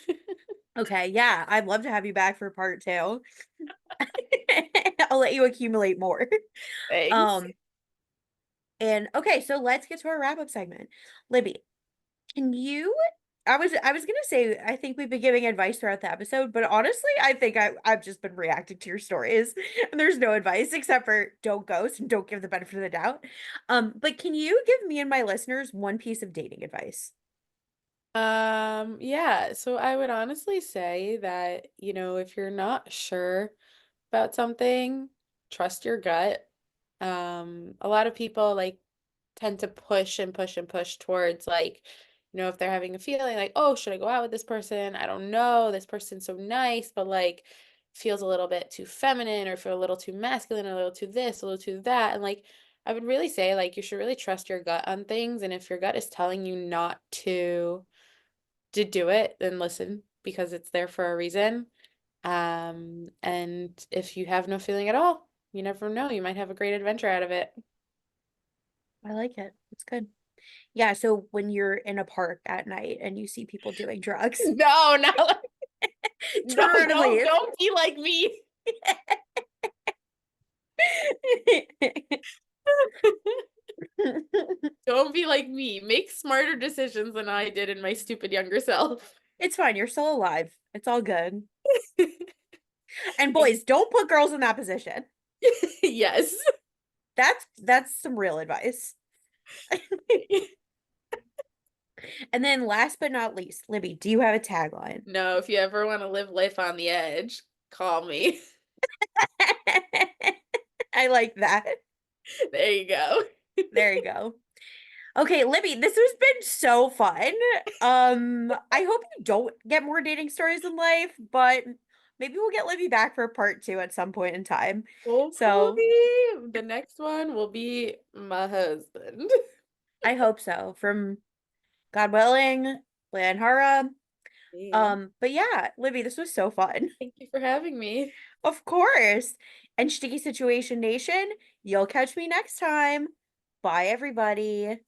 Okay, yeah, I'd love to have you back for part two. I'll let you accumulate more. Thanks. Um, and okay, so let's get to our wrap-up segment. Libby, can you I was gonna say I think we've been giving advice throughout the episode, but honestly, I think I've just been reacting to your stories. And there's no advice except for don't ghost and don't give the benefit of the doubt. But can you give me and my listeners one piece of dating advice? Yeah, so I would honestly say that, if you're not sure about something, trust your gut. A lot of people like tend to push and push and push towards like, if they're having a feeling like, oh, should I go out with this person? I don't know. This person's so nice, but like feels a little bit too feminine or feel a little too masculine, or a little too this, a little too that. And like I would really say like you should really trust your gut on things. And if your gut is telling you not to do it, then listen because it's there for a reason. And if you have no feeling at all, you never know. You might have a great adventure out of it. I like it. It's good. Yeah, so when you're in a park at night and you see people doing drugs, No, not like, no, turn and leave. don't be like me. Don't be like me. Make smarter decisions than I did in my stupid younger self. It's fine. You're still alive. It's all good. And boys, don't put girls in that position. Yes. That's some real advice. And then last but not least, Libby, do you have a tagline? No, if you ever want to live life on the edge, call me. I like that. There you go. There you go. Okay, Libby, this has been so fun. I hope you don't get more dating stories in life, but maybe we'll get Libby back for part two at some point in time. So Hopefully, the next one will be my husband. I hope so. From God willing, Lanhara. Thank But yeah, Libby, this was so fun. you for having me. Of course. And Sticky Situation Nation, you'll catch me next time. Bye, everybody.